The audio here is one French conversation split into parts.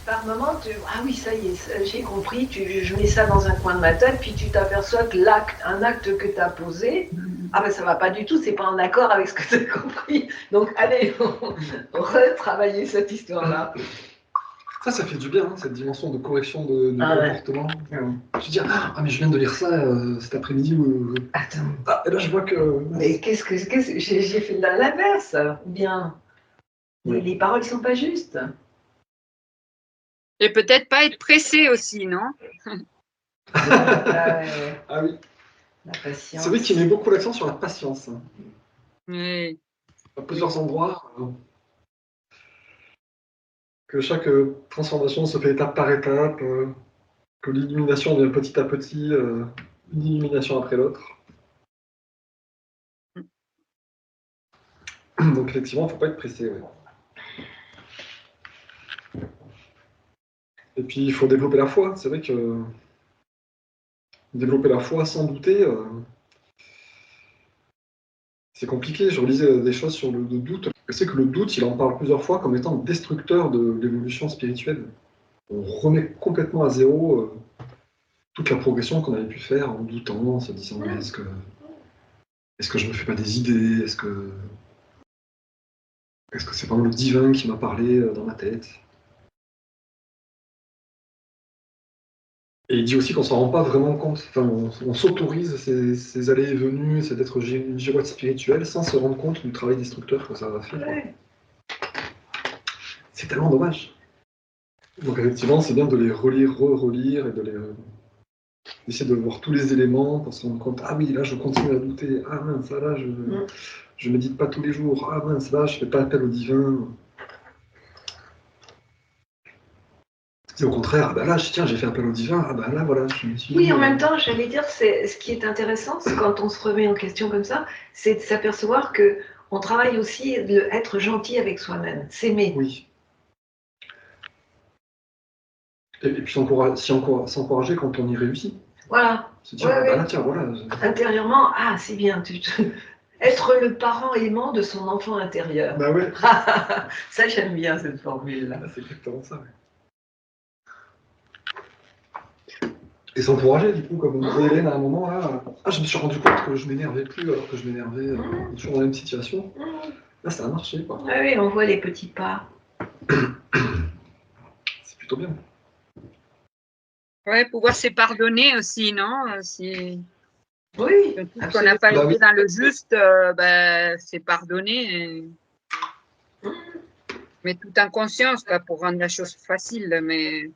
par moment, ah oui, ça y est, j'ai compris, je mets ça dans un coin de ma tête, puis tu t'aperçois que un acte que tu as posé, ah ben ça va pas du tout, c'est pas en accord avec ce que tu as compris. Donc allez, on retravailler cette histoire-là. Ça fait du bien, hein, cette dimension de correction de comportement. Ouais. Je dis, mais je viens de lire ça cet après-midi. Attends. Et là, je vois que... Mais qu'est-ce que j'ai fait de l'inverse, ou bien les paroles sont pas justes. Et peut-être pas être pressé aussi, non? Ah oui. La patience. C'est vrai qu'il met beaucoup l'accent sur la patience. Oui. À plusieurs endroits. Que chaque transformation se fait étape par étape, que l'illumination vient petit à petit, une illumination après l'autre. Donc effectivement, il ne faut pas être pressé. Ouais. Et puis il faut développer la foi. C'est vrai que développer la foi sans douter, c'est compliqué. Je relisais des choses sur le doute. Je sais que le doute, il en parle plusieurs fois comme étant destructeur de l'évolution spirituelle. On remet complètement à zéro toute la progression qu'on avait pu faire en doutant, en se disant mais est-ce que je me fais pas des idées? Est-ce que c'est vraiment le divin qui m'a parlé dans ma tête? Et il dit aussi qu'on s'en rend pas vraiment compte. Enfin, on s'autorise ces allées et venues, c'est d'être une girouette spirituelle sans se rendre compte du travail destructeur que ça va faire. Ouais. C'est tellement dommage. Donc effectivement, c'est bien de les relire, relire et d'essayer de voir tous les éléments pour se rendre compte, ah oui, là je continue à douter, ah mince, là je médite pas tous les jours, ah mince, là je fais pas appel au divin. Et au contraire, ah bah là, tiens, j'ai fait appel au divin, ah bah là, voilà, je me suis... Oui, en même temps, j'allais dire, ce qui est intéressant, c'est quand on se remet en question comme ça, c'est de s'apercevoir que on travaille aussi être gentil avec soi-même, s'aimer. Oui. Et puis s'encourager quand on y réussit. Voilà. Se dire, ah bah là, tiens, voilà. Intérieurement, ah, c'est bien, être le parent aimant de son enfant intérieur. Bah ouais. Ça, j'aime bien cette formule-là. C'est exactement ça, ouais. Et s'encourager, du coup, comme disait Hélène à un moment, là, je me suis rendu compte que je m'énervais plus alors que je m'énervais toujours dans la même situation. Là, ça a marché, quoi. Ah oui, on voit les petits pas. C'est plutôt bien. Ouais, pouvoir se pardonner aussi, non? Oui. Tout ce qu'on n'a pas été dans le juste, c'est pardonner. Mais tout en conscience, pas pour rendre la chose facile, mais...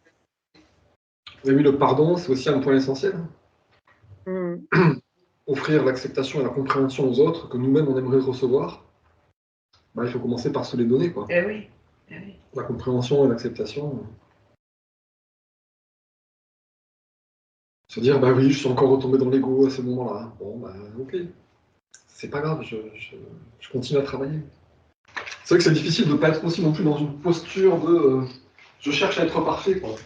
Oui, le pardon, c'est aussi un point essentiel. Offrir l'acceptation et la compréhension aux autres que nous-mêmes on aimerait recevoir, il faut commencer par se les donner, quoi. Eh oui. La compréhension et l'acceptation. Se dire, bah oui, je suis encore retombé dans l'ego à ce moment-là. Bon, bah ok. C'est pas grave, je continue à travailler. C'est vrai que c'est difficile de ne pas être aussi non plus dans une posture de je cherche à être parfait, quoi.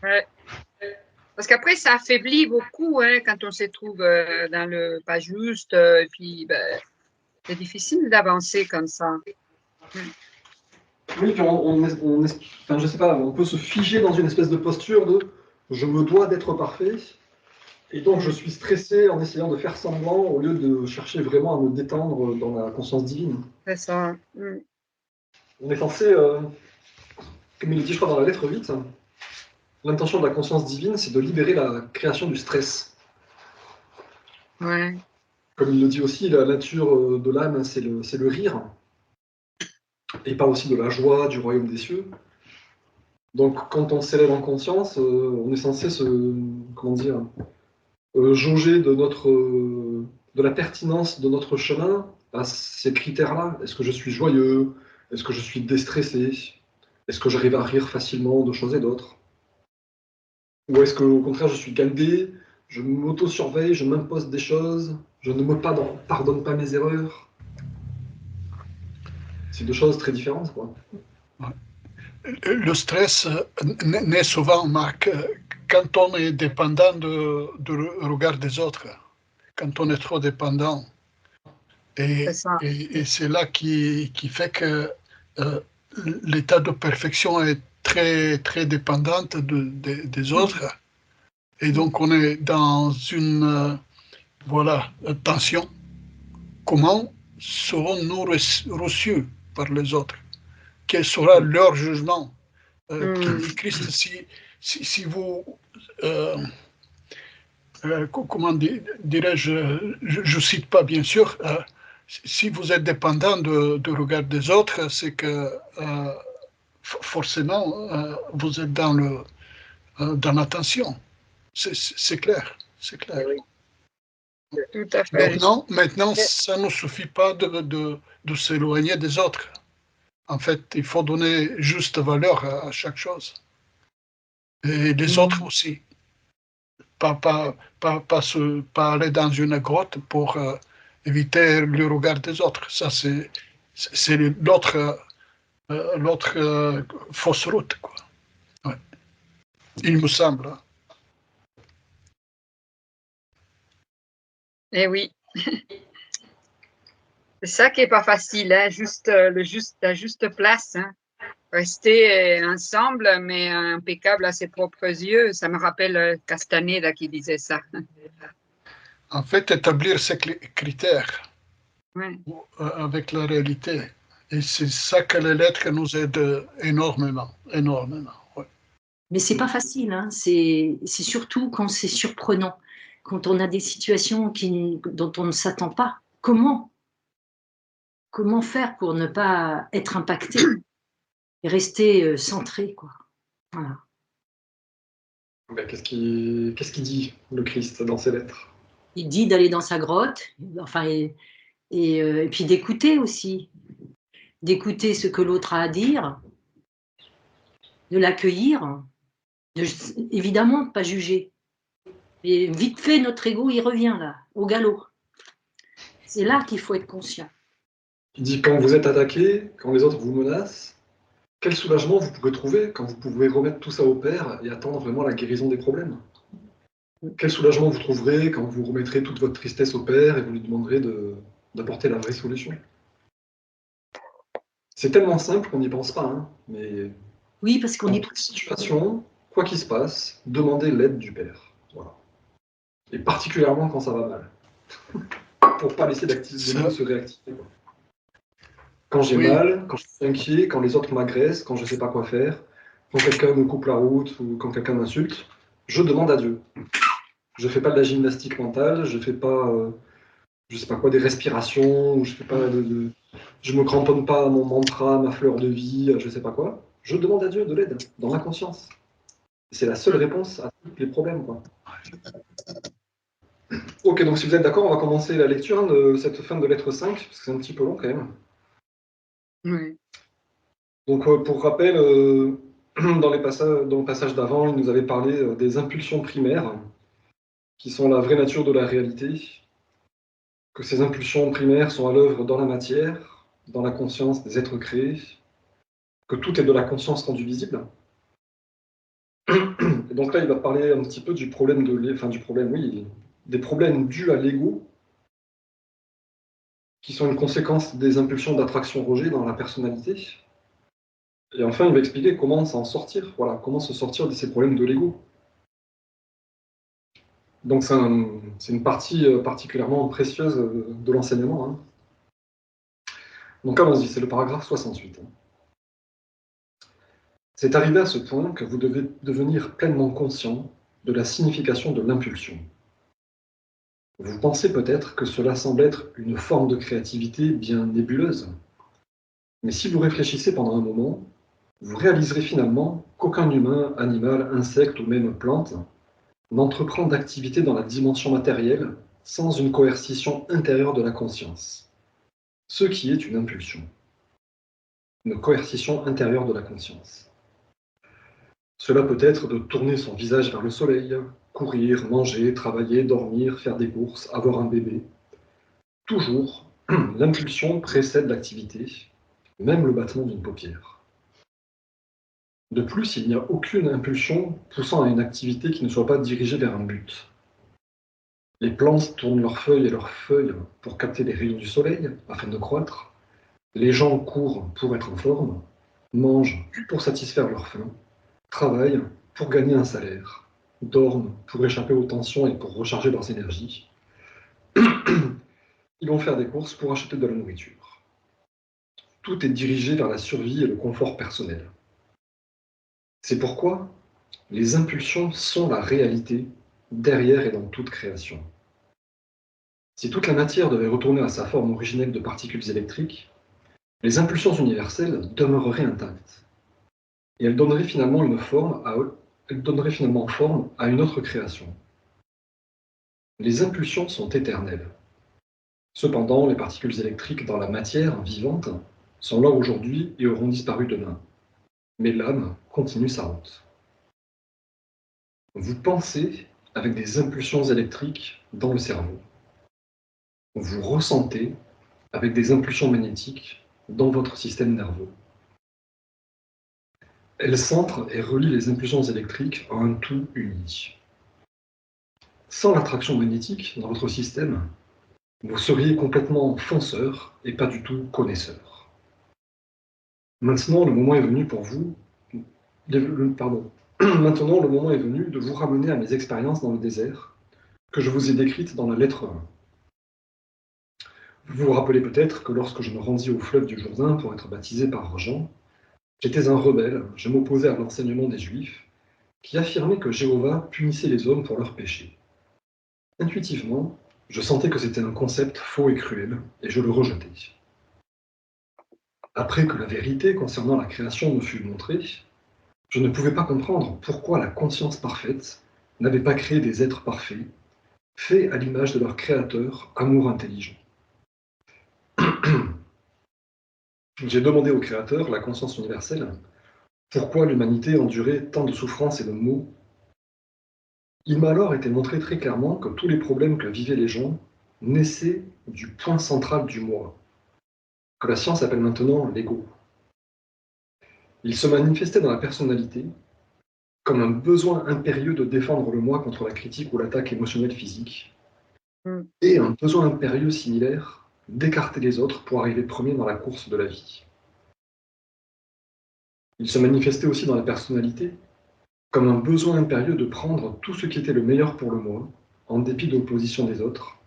Ouais. Parce qu'après, ça affaiblit beaucoup quand on se trouve dans le pas juste. Et puis, c'est difficile d'avancer comme ça. Oui, puis je sais pas, on peut se figer dans une espèce de posture de je me dois d'être parfait. Et donc, je suis stressé en essayant de faire semblant au lieu de chercher vraiment à me détendre dans la conscience divine. C'est ça. On est censé, comme il le dit, je crois, dans la lettre 8, l'intention de la conscience divine, c'est de libérer la création du stress. Ouais. Comme il le dit aussi, la nature de l'âme, c'est le rire. Et il parle aussi de la joie du royaume des cieux. Donc, quand on s'élève en conscience, on est censé jauger de la pertinence de notre chemin à ces critères-là. Est-ce que je suis joyeux? Est-ce que je suis déstressé? Est-ce que j'arrive à rire facilement de choses et d'autres? Ou est-ce qu'au contraire, je suis galbé, je m'auto-surveille, je m'impose des choses, je ne me pardonne pas mes erreurs? C'est deux choses très différentes, quoi. Le stress naît souvent, Marc, quand on est dépendant du regard des autres, quand on est trop dépendant. Et c'est là qui fait que l'état de perfection est très, très dépendante des autres. Et donc, on est dans une tension. Comment serons-nous reçus par les autres? Quel sera leur jugement? Qui dit Christ, si vous, comment dirais-je, je cite pas bien sûr, si vous êtes dépendant du regard des autres, c'est que forcément vous êtes dans l'attention. C'est clair, c'est clair. Oui, tout à fait. Maintenant, ça ne suffit pas de s'éloigner des autres. En fait, il faut donner juste valeur à chaque chose. Et les autres aussi. Pas aller dans une grotte pour éviter le regard des autres. Ça, c'est l'autre fausse route, quoi. Ouais. Il me semble. Eh oui. C'est ça qui est pas facile, hein? La juste place, hein? Rester ensemble, mais impeccable à ses propres yeux. Ça me rappelle Castaneda qui disait ça. En fait, établir ces critères Ouais. avec la réalité. Et c'est ça que les lettres nous aident énormément, énormément. Ouais. Mais c'est pas facile, hein. C'est surtout quand c'est surprenant, quand on a des situations dont on ne s'attend pas. Comment faire pour ne pas être impacté et rester centré, quoi. Voilà. Ben, qu'est-ce qu'il dit, le Christ, dans ses lettres? Il dit d'aller dans sa grotte, enfin, et puis d'écouter aussi, d'écouter ce que l'autre a à dire, de l'accueillir, évidemment, de pas juger. Et vite fait, notre ego, il revient là, au galop. C'est là qu'il faut être conscient. Il dit, quand vous êtes attaqué, quand les autres vous menacent, quel soulagement vous pouvez trouver quand vous pouvez remettre tout ça au Père et attendre vraiment la guérison des problèmes? Quel soulagement vous trouverez quand vous remettrez toute votre tristesse au Père et vous lui demanderez d'apporter la vraie solution? C'est tellement simple qu'on n'y pense pas, hein, mais oui, parce qu'on dans est toute situation, quoi qu'il se passe, demandez l'aide du Père. Voilà. Et particulièrement quand ça va mal. Pour pas laisser les mots se réactiver. Quoi. Quand j'ai mal, quand je suis inquiet, quand les autres m'agressent, quand je ne sais pas quoi faire, quand quelqu'un me coupe la route ou quand quelqu'un m'insulte, je demande à Dieu. Je ne fais pas de la gymnastique mentale, je ne fais pas, je sais pas quoi, des respirations, ou je me cramponne pas à mon mantra, ma fleur de vie, je ne sais pas quoi. Je demande à Dieu de l'aide, dans ma conscience. C'est la seule réponse à tous les problèmes, quoi. Ok, donc si vous êtes d'accord, on va commencer la lecture de cette fin de lettre 5, parce que c'est un petit peu long quand même. Oui. Donc pour rappel, dans le passage d'avant, il nous avait parlé des impulsions primaires, qui sont la vraie nature de la réalité, que ces impulsions primaires sont à l'œuvre dans la matière, dans la conscience des êtres créés, que tout est de la conscience rendue visible. Et donc là, il va parler un petit peu du problème des problèmes dus à l'ego, qui sont une conséquence des impulsions d'attraction-rejet dans la personnalité. Et enfin, il va expliquer comment s'en sortir, voilà, comment se sortir de ces problèmes de l'ego. Donc c'est une partie particulièrement précieuse de l'enseignement. Hein. Donc allons-y, c'est le paragraphe 68. C'est arrivé à ce point que vous devez devenir pleinement conscient de la signification de l'impulsion. Vous pensez peut-être que cela semble être une forme de créativité bien nébuleuse. Mais si vous réfléchissez pendant un moment, vous réaliserez finalement qu'aucun humain, animal, insecte ou même plante n'entreprend d'activité dans la dimension matérielle sans une coercition intérieure de la conscience, ce qui est une impulsion, une coercition intérieure de la conscience. Cela peut être de tourner son visage vers le soleil, courir, manger, travailler, dormir, faire des courses, avoir un bébé. Toujours, l'impulsion précède l'activité, même le battement d'une paupière. De plus, il n'y a aucune impulsion poussant à une activité qui ne soit pas dirigée vers un but. Les plantes tournent leurs feuilles pour capter les rayons du soleil afin de croître. Les gens courent pour être en forme. mangent pour satisfaire leur faim, travaillent pour gagner un salaire, dorment pour échapper aux tensions et pour recharger leurs énergies. Ils vont faire des courses pour acheter de la nourriture. Tout est dirigé vers la survie et le confort personnel. C'est pourquoi les impulsions sont la réalité derrière et dans toute création. Si toute la matière devait retourner à sa forme originelle de particules électriques, les impulsions universelles demeureraient intactes. Et elles donneraient finalement forme à une autre création. Les impulsions sont éternelles. Cependant, les particules électriques dans la matière vivante sont là aujourd'hui et auront disparu demain. Mais l'âme continue sa route. Vous pensez avec des impulsions électriques dans le cerveau. Vous ressentez avec des impulsions magnétiques dans votre système nerveux. Elles centrent et relient les impulsions électriques en un tout uni. Sans l'attraction magnétique dans votre système, vous seriez complètement fonceur et pas du tout connaisseur. Maintenant, le moment est venu pour vous. Maintenant, le moment est venu de vous ramener à mes expériences dans le désert, que je vous ai décrites dans la lettre 1. Vous vous rappelez peut-être que lorsque je me rendis au fleuve du Jourdain pour être baptisé par Jean, j'étais un rebelle, je m'opposais à l'enseignement des Juifs, qui affirmait que Jéhovah punissait les hommes pour leurs péchés. Intuitivement, je sentais que c'était un concept faux et cruel, et je le rejetais. Après que la vérité concernant la création me fut montrée, je ne pouvais pas comprendre pourquoi la conscience parfaite n'avait pas créé des êtres parfaits, faits à l'image de leur créateur, amour intelligent. J'ai demandé au Créateur, la conscience universelle, pourquoi l'humanité endurait tant de souffrances et de maux. Il m'a alors été montré très clairement que tous les problèmes que vivaient les gens naissaient du point central du moi, que la science appelle maintenant l'ego. Il se manifestait dans la personnalité comme un besoin impérieux de défendre le moi contre la critique ou l'attaque émotionnelle physique, et un besoin impérieux similaire d'écarter les autres pour arriver premier dans la course de la vie. Il se manifestait aussi dans la personnalité comme un besoin impérieux de prendre tout ce qui était le meilleur pour le moi, en dépit de l'opposition des autres,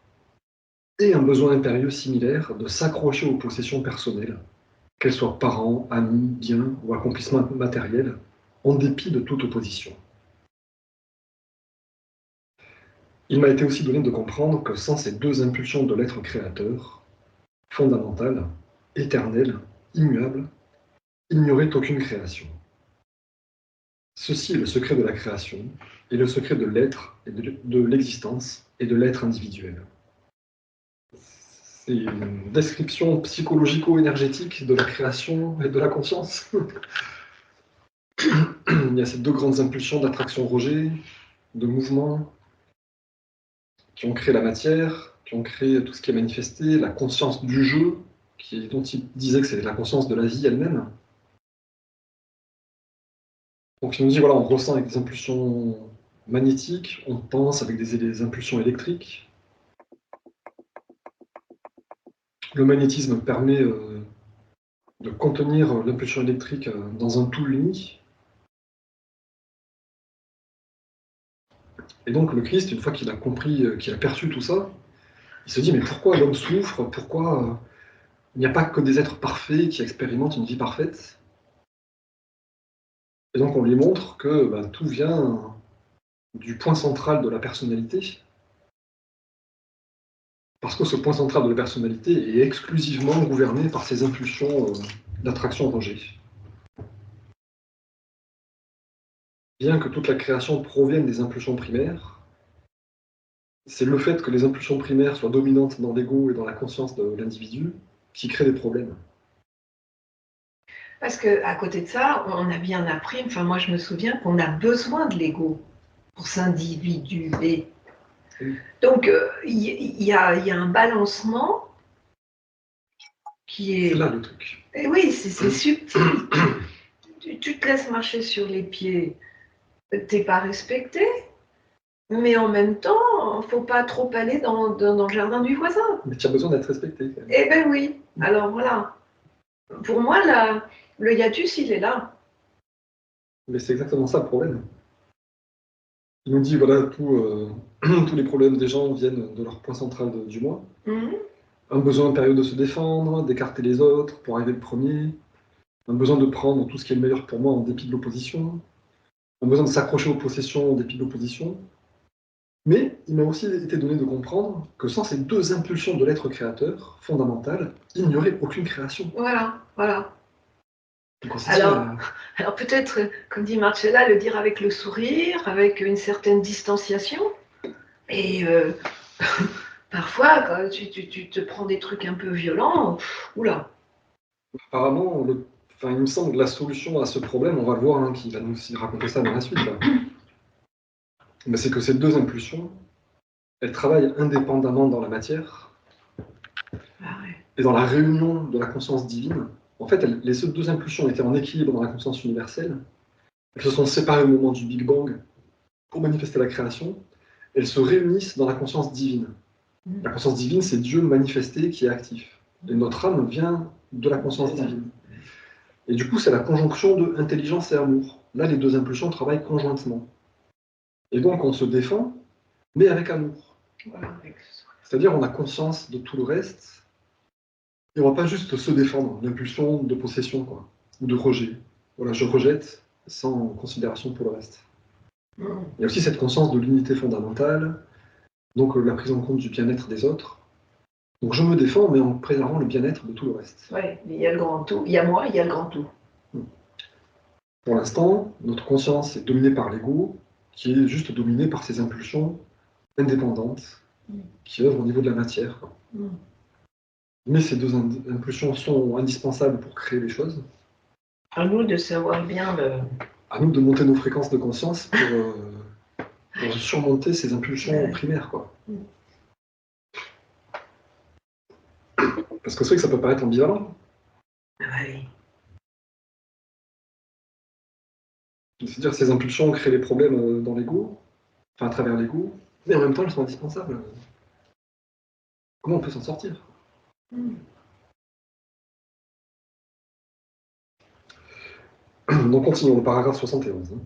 et un besoin impérieux similaire de s'accrocher aux possessions personnelles, qu'elles soient parents, amis, biens ou accomplissements matériels, en dépit de toute opposition. Il m'a été aussi donné de comprendre que sans ces deux impulsions de l'être créateur, fondamentales, éternelles, immuables, il n'y aurait aucune création. Ceci est le secret de la création et le secret de l'être et de l'existence et de l'être individuel. C'est une description psychologico-énergétique de la création et de la conscience. Il y a ces deux grandes impulsions d'attraction-rejet, de mouvement, qui ont créé la matière, qui ont créé tout ce qui est manifesté, la conscience du jeu, dont il disait que c'est la conscience de la vie elle-même. Donc il nous dit, voilà, on ressent avec des impulsions magnétiques, on pense avec des impulsions électriques. Le magnétisme permet de contenir l'impulsion électrique dans un tout uni. Et donc le Christ, une fois qu'il a compris, qu'il a perçu tout ça, il se dit, mais pourquoi l'homme souffre? Pourquoi il n'y a pas que des êtres parfaits qui expérimentent une vie parfaite? Et donc on lui montre que tout vient du point central de la personnalité, parce que ce point central de la personnalité est exclusivement gouverné par ces impulsions d'attraction-rejet. Bien que toute la création provienne des impulsions primaires, c'est le fait que les impulsions primaires soient dominantes dans l'ego et dans la conscience de l'individu qui crée des problèmes. Parce qu'à côté de ça, on a bien appris, enfin moi je me souviens qu'on a besoin de l'ego pour s'individuer. Oui. Donc il y a un balancement qui est... C'est là le truc. Et oui, c'est subtil. Tu te laisses marcher sur les pieds, t'es pas respecté, mais en même temps, faut pas trop aller dans le jardin du voisin. Mais tu as besoin d'être respecté. Quand même. Eh ben oui, alors voilà. Pour moi, le hiatus, il est là. Mais c'est exactement ça le problème. Il nous dit, voilà, tous les problèmes des gens viennent de leur point central du moi. Mhm. Un besoin impérieux de se défendre, d'écarter les autres pour arriver le premier. Un besoin de prendre tout ce qui est le meilleur pour moi en dépit de l'opposition. Un besoin de s'accrocher aux possessions en dépit de l'opposition. Mais il m'a aussi été donné de comprendre que sans ces deux impulsions de l'être créateur fondamentales, il n'y aurait aucune création. Voilà, voilà. Donc on s'est Alors peut-être, comme dit Marcella, le dire avec le sourire, avec une certaine distanciation. Et parfois, quand tu te prends des trucs un peu violents, oula. apparemment, il me semble que la solution à ce problème, on va le voir, hein, qui va nous aussi raconter ça dans la suite, là. Mais c'est que ces deux impulsions, elles travaillent indépendamment dans la matière, Ah ouais. et dans la réunion de la conscience divine. En fait, les deux impulsions étaient en équilibre dans la conscience universelle. Elles se sont séparées au moment du Big Bang pour manifester la création. Elles se réunissent dans la conscience divine. La conscience divine, c'est Dieu manifesté qui est actif. Et notre âme vient de la conscience divine. Et du coup, c'est la conjonction de intelligence et amour. Là, les deux impulsions travaillent conjointement. Et donc, on se défend, mais avec amour. Voilà. C'est-à-dire, on a conscience de tout le reste, et on va pas juste se défendre, l'impulsion de possession, quoi, ou de rejet. Voilà, je rejette sans considération pour le reste. Il y a aussi cette conscience de l'unité fondamentale, donc la prise en compte du bien-être des autres. Donc je me défends, mais en préservant le bien-être de tout le reste. Oui, mais il y a le grand tout. Il y a moi, il y a le grand tout. Pour l'instant, notre conscience est dominée par l'ego, qui est juste dominé par ces impulsions indépendantes qui œuvrent au niveau de la matière. Mais ces deux impulsions sont indispensables pour créer les choses. À nous de savoir bien À nous de monter nos fréquences de conscience pour surmonter ces impulsions primaires, quoi. Parce que c'est vrai que ça peut paraître ambivalent. Oui. C'est-à-dire que ces impulsions créent les problèmes dans l'ego, enfin à travers l'ego, mais en même temps elles sont indispensables. Comment on peut s'en sortir? Donc continuons le paragraphe 71.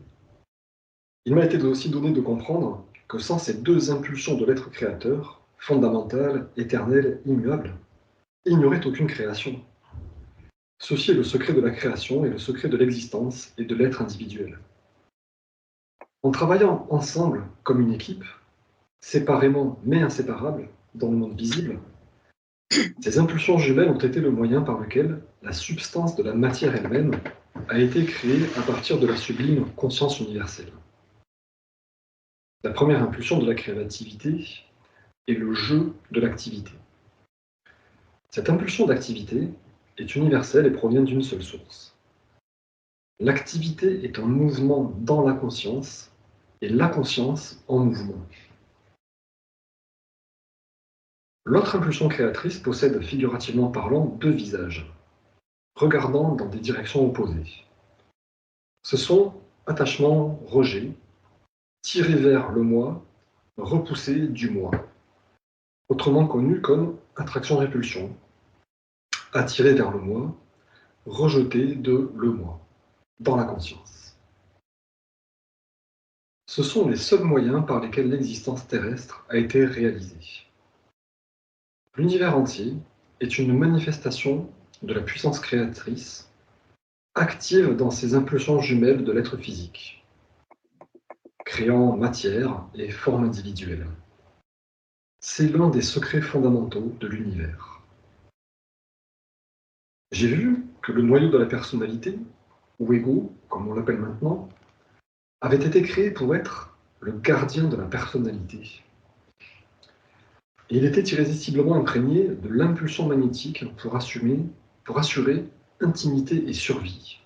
Il m'a été aussi donné de comprendre que sans ces deux impulsions de l'être créateur, fondamentales, éternelles, immuables, il n'y aurait aucune création. Ceci est le secret de la création et le secret de l'existence et de l'être individuel. En travaillant ensemble comme une équipe, séparément mais inséparables, dans le monde visible, ces impulsions jumelles ont été le moyen par lequel la substance de la matière elle-même a été créée à partir de la sublime conscience universelle. La première impulsion de la créativité est le jeu de l'activité. Cette impulsion d'activité est universelle et provient d'une seule source. L'activité est un mouvement dans la conscience et la conscience en mouvement. L'autre impulsion créatrice possède, figurativement parlant, deux visages, regardant dans des directions opposées. Ce sont attachement, rejet, tiré vers le moi, repoussé du moi, autrement connu comme attraction-répulsion, attiré vers le moi, rejeté de le moi, dans la conscience. Ce sont les seuls moyens par lesquels l'existence terrestre a été réalisée. L'univers entier est une manifestation de la puissance créatrice active dans ses impulsions jumelles de l'être physique, créant matière et forme individuelle. C'est l'un des secrets fondamentaux de l'univers. J'ai vu que le noyau de la personnalité, ou ego, comme on l'appelle maintenant, avait été créé pour être le gardien de la personnalité. Et il était irrésistiblement imprégné de l'impulsion magnétique pour assurer intimité et survie.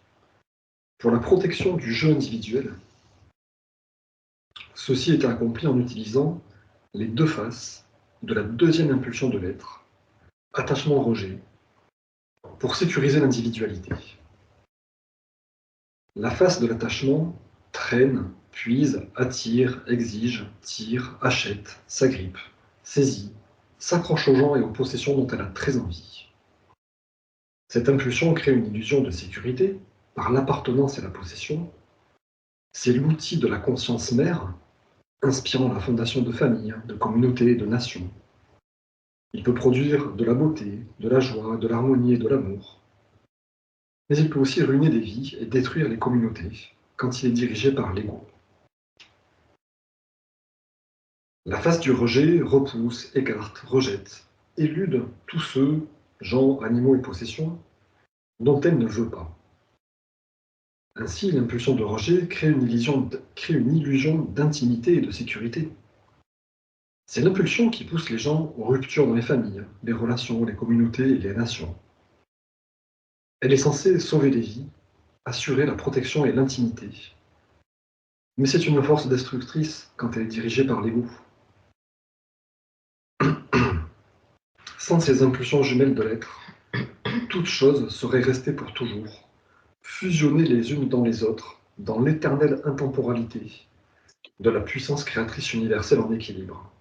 Pour la protection du jeu individuel, ceci était accompli en utilisant les deux faces de la deuxième impulsion de l'être, attachement-rejet, pour sécuriser l'individualité. La face de l'attachement traîne, puise, attire, exige, tire, achète, s'agrippe, saisit, s'accroche aux gens et aux possessions dont elle a très envie. Cette impulsion crée une illusion de sécurité par l'appartenance et la possession. C'est l'outil de la conscience mère, inspirant la fondation de familles, de communautés et de nations. Il peut produire de la beauté, de la joie, de l'harmonie et de l'amour. Mais il peut aussi ruiner des vies et détruire les communautés quand il est dirigé par l'ego. La phase du rejet repousse, écarte, rejette, élude tous ceux, gens, animaux et possessions, dont elle ne veut pas. Ainsi, l'impulsion de rejet crée une illusion d'intimité et de sécurité. C'est l'impulsion qui pousse les gens aux ruptures dans les familles, les relations, les communautés et les nations. Elle est censée sauver les vies, assurer la protection et l'intimité. Mais c'est une force destructrice quand elle est dirigée par l'ego. Sans ces impulsions jumelles de l'être, toute chose serait restée pour toujours, fusionnées les unes dans les autres, dans l'éternelle intemporalité de la puissance créatrice universelle en équilibre.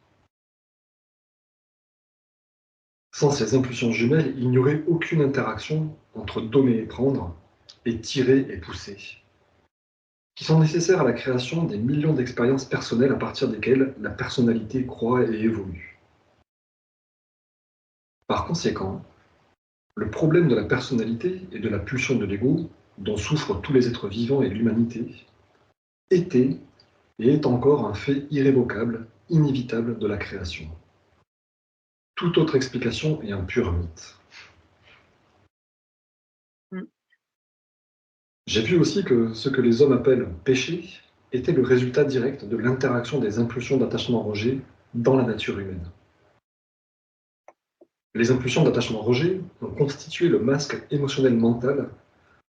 Sans ces impulsions jumelles, il n'y aurait aucune interaction entre donner et prendre, et tirer et pousser, qui sont nécessaires à la création des millions d'expériences personnelles à partir desquelles la personnalité croît et évolue. Par conséquent, le problème de la personnalité et de la pulsion de l'ego, dont souffrent tous les êtres vivants et l'humanité, était et est encore un fait irrévocable, inévitable de la création. Toute autre explication est un pur mythe. J'ai vu aussi que ce que les hommes appellent péché était le résultat direct de l'interaction des impulsions d'attachement-rejet dans la nature humaine. Les impulsions d'attachement-rejet ont constitué le masque émotionnel mental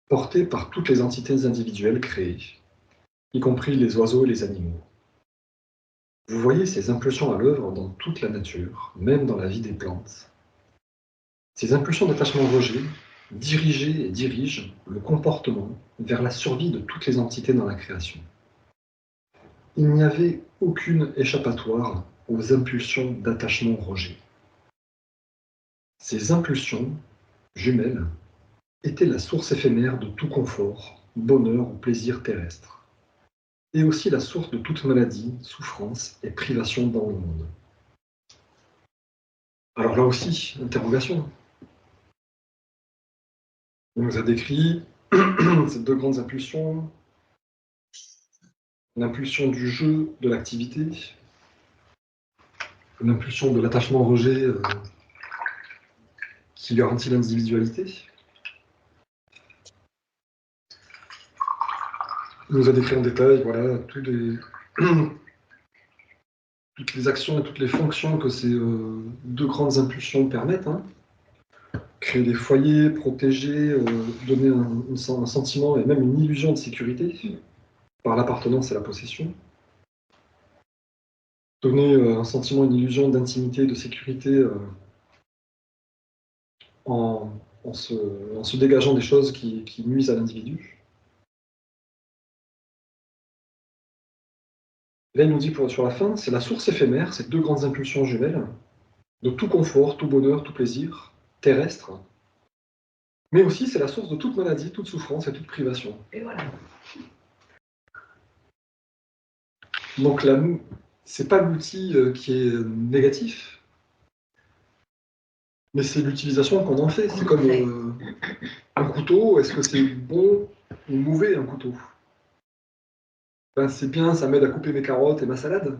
porté par toutes les entités individuelles créées, y compris les oiseaux et les animaux. Vous voyez ces impulsions à l'œuvre dans toute la nature, même dans la vie des plantes. Ces impulsions d'attachement-rejet dirigent et dirigent le comportement vers la survie de toutes les entités dans la création. Il n'y avait aucune échappatoire aux impulsions d'attachement-rejet. Ces impulsions, jumelles, étaient la source éphémère de tout confort, bonheur ou plaisir terrestre, et aussi la source de toute maladie, souffrance et privation dans le monde. Alors là aussi, interrogation. On nous a décrit ces deux grandes impulsions, l'impulsion du jeu, de l'activité, l'impulsion de l'attachement-rejet qui garantit l'individualité. Il nous a décrit en détail, voilà, toutes les actions et toutes les fonctions que ces deux grandes impulsions permettent. Créer des foyers, protéger, donner un sentiment et même une illusion de sécurité par l'appartenance et la possession. Donner un sentiment, une illusion d'intimité et de sécurité en se dégageant des choses qui nuisent à l'individu. Là, il nous dit sur la fin, c'est la source éphémère, ces deux grandes impulsions jumelles, de tout confort, tout bonheur, tout plaisir terrestre, mais aussi c'est la source de toute maladie, toute souffrance et toute privation. Et voilà. Donc là, c'est pas l'outil qui est négatif, mais c'est l'utilisation qu'on en fait. C'est comme un couteau, est-ce que c'est bon ou mauvais un couteau? Ben, c'est bien, ça m'aide à couper mes carottes et ma salade,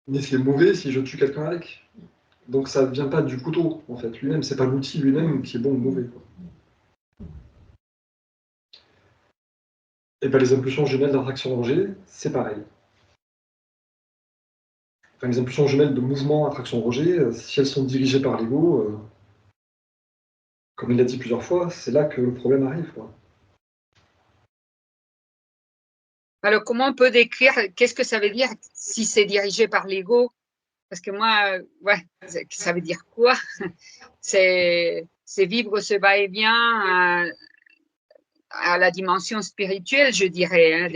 mais c'est mauvais si je tue quelqu'un avec. Donc ça ne vient pas du couteau, en fait, lui-même, c'est pas l'outil lui-même qui est bon ou mauvais. Et ben, les impulsions jumelles d'attraction-rejet, c'est pareil. Enfin, les impulsions jumelles de mouvement, attraction-rejet, si elles sont dirigées par l'ego, comme il l'a dit plusieurs fois, c'est là que le problème arrive, quoi. Alors, comment on peut décrire, qu'est-ce que ça veut dire si c'est dirigé par l'ego? Parce que moi, ouais, ça veut dire quoi? C'est vivre ce va-et-vient à la dimension spirituelle, je dirais, hein,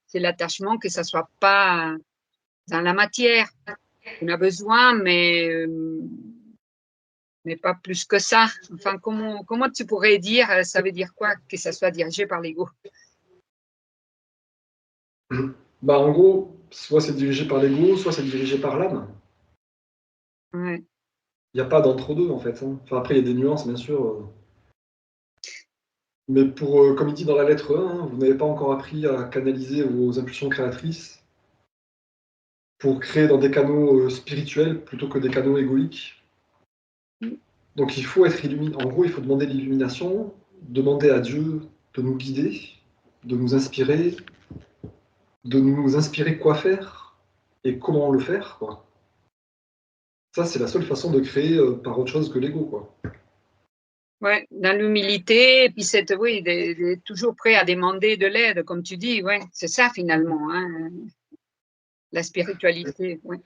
c'est l'attachement que ça soit pas dans la matière. On a besoin, mais mais pas plus que ça. Enfin, comment tu pourrais dire, ça veut dire quoi que ça soit dirigé par l'ego? Bah, en gros, soit c'est dirigé par l'ego, soit c'est dirigé par l'âme. Ouais. Il n'y a pas d'entre-deux, en fait. Hein. Enfin, après, il y a des nuances, bien sûr. Mais comme il dit dans la lettre 1, hein, vous n'avez pas encore appris à canaliser vos impulsions créatrices pour créer dans des canaux spirituels plutôt que des canaux égoïques. Donc il faut être illuminé. En gros, il faut demander l'illumination, demander à Dieu de nous guider, de nous inspirer quoi faire et comment le faire, quoi. Ça, c'est la seule façon de créer par autre chose que l'ego, quoi. Ouais, dans l'humilité, et puis oui, toujours prêt à demander de l'aide, comme tu dis, ouais, c'est ça finalement, hein, la spiritualité, ouais.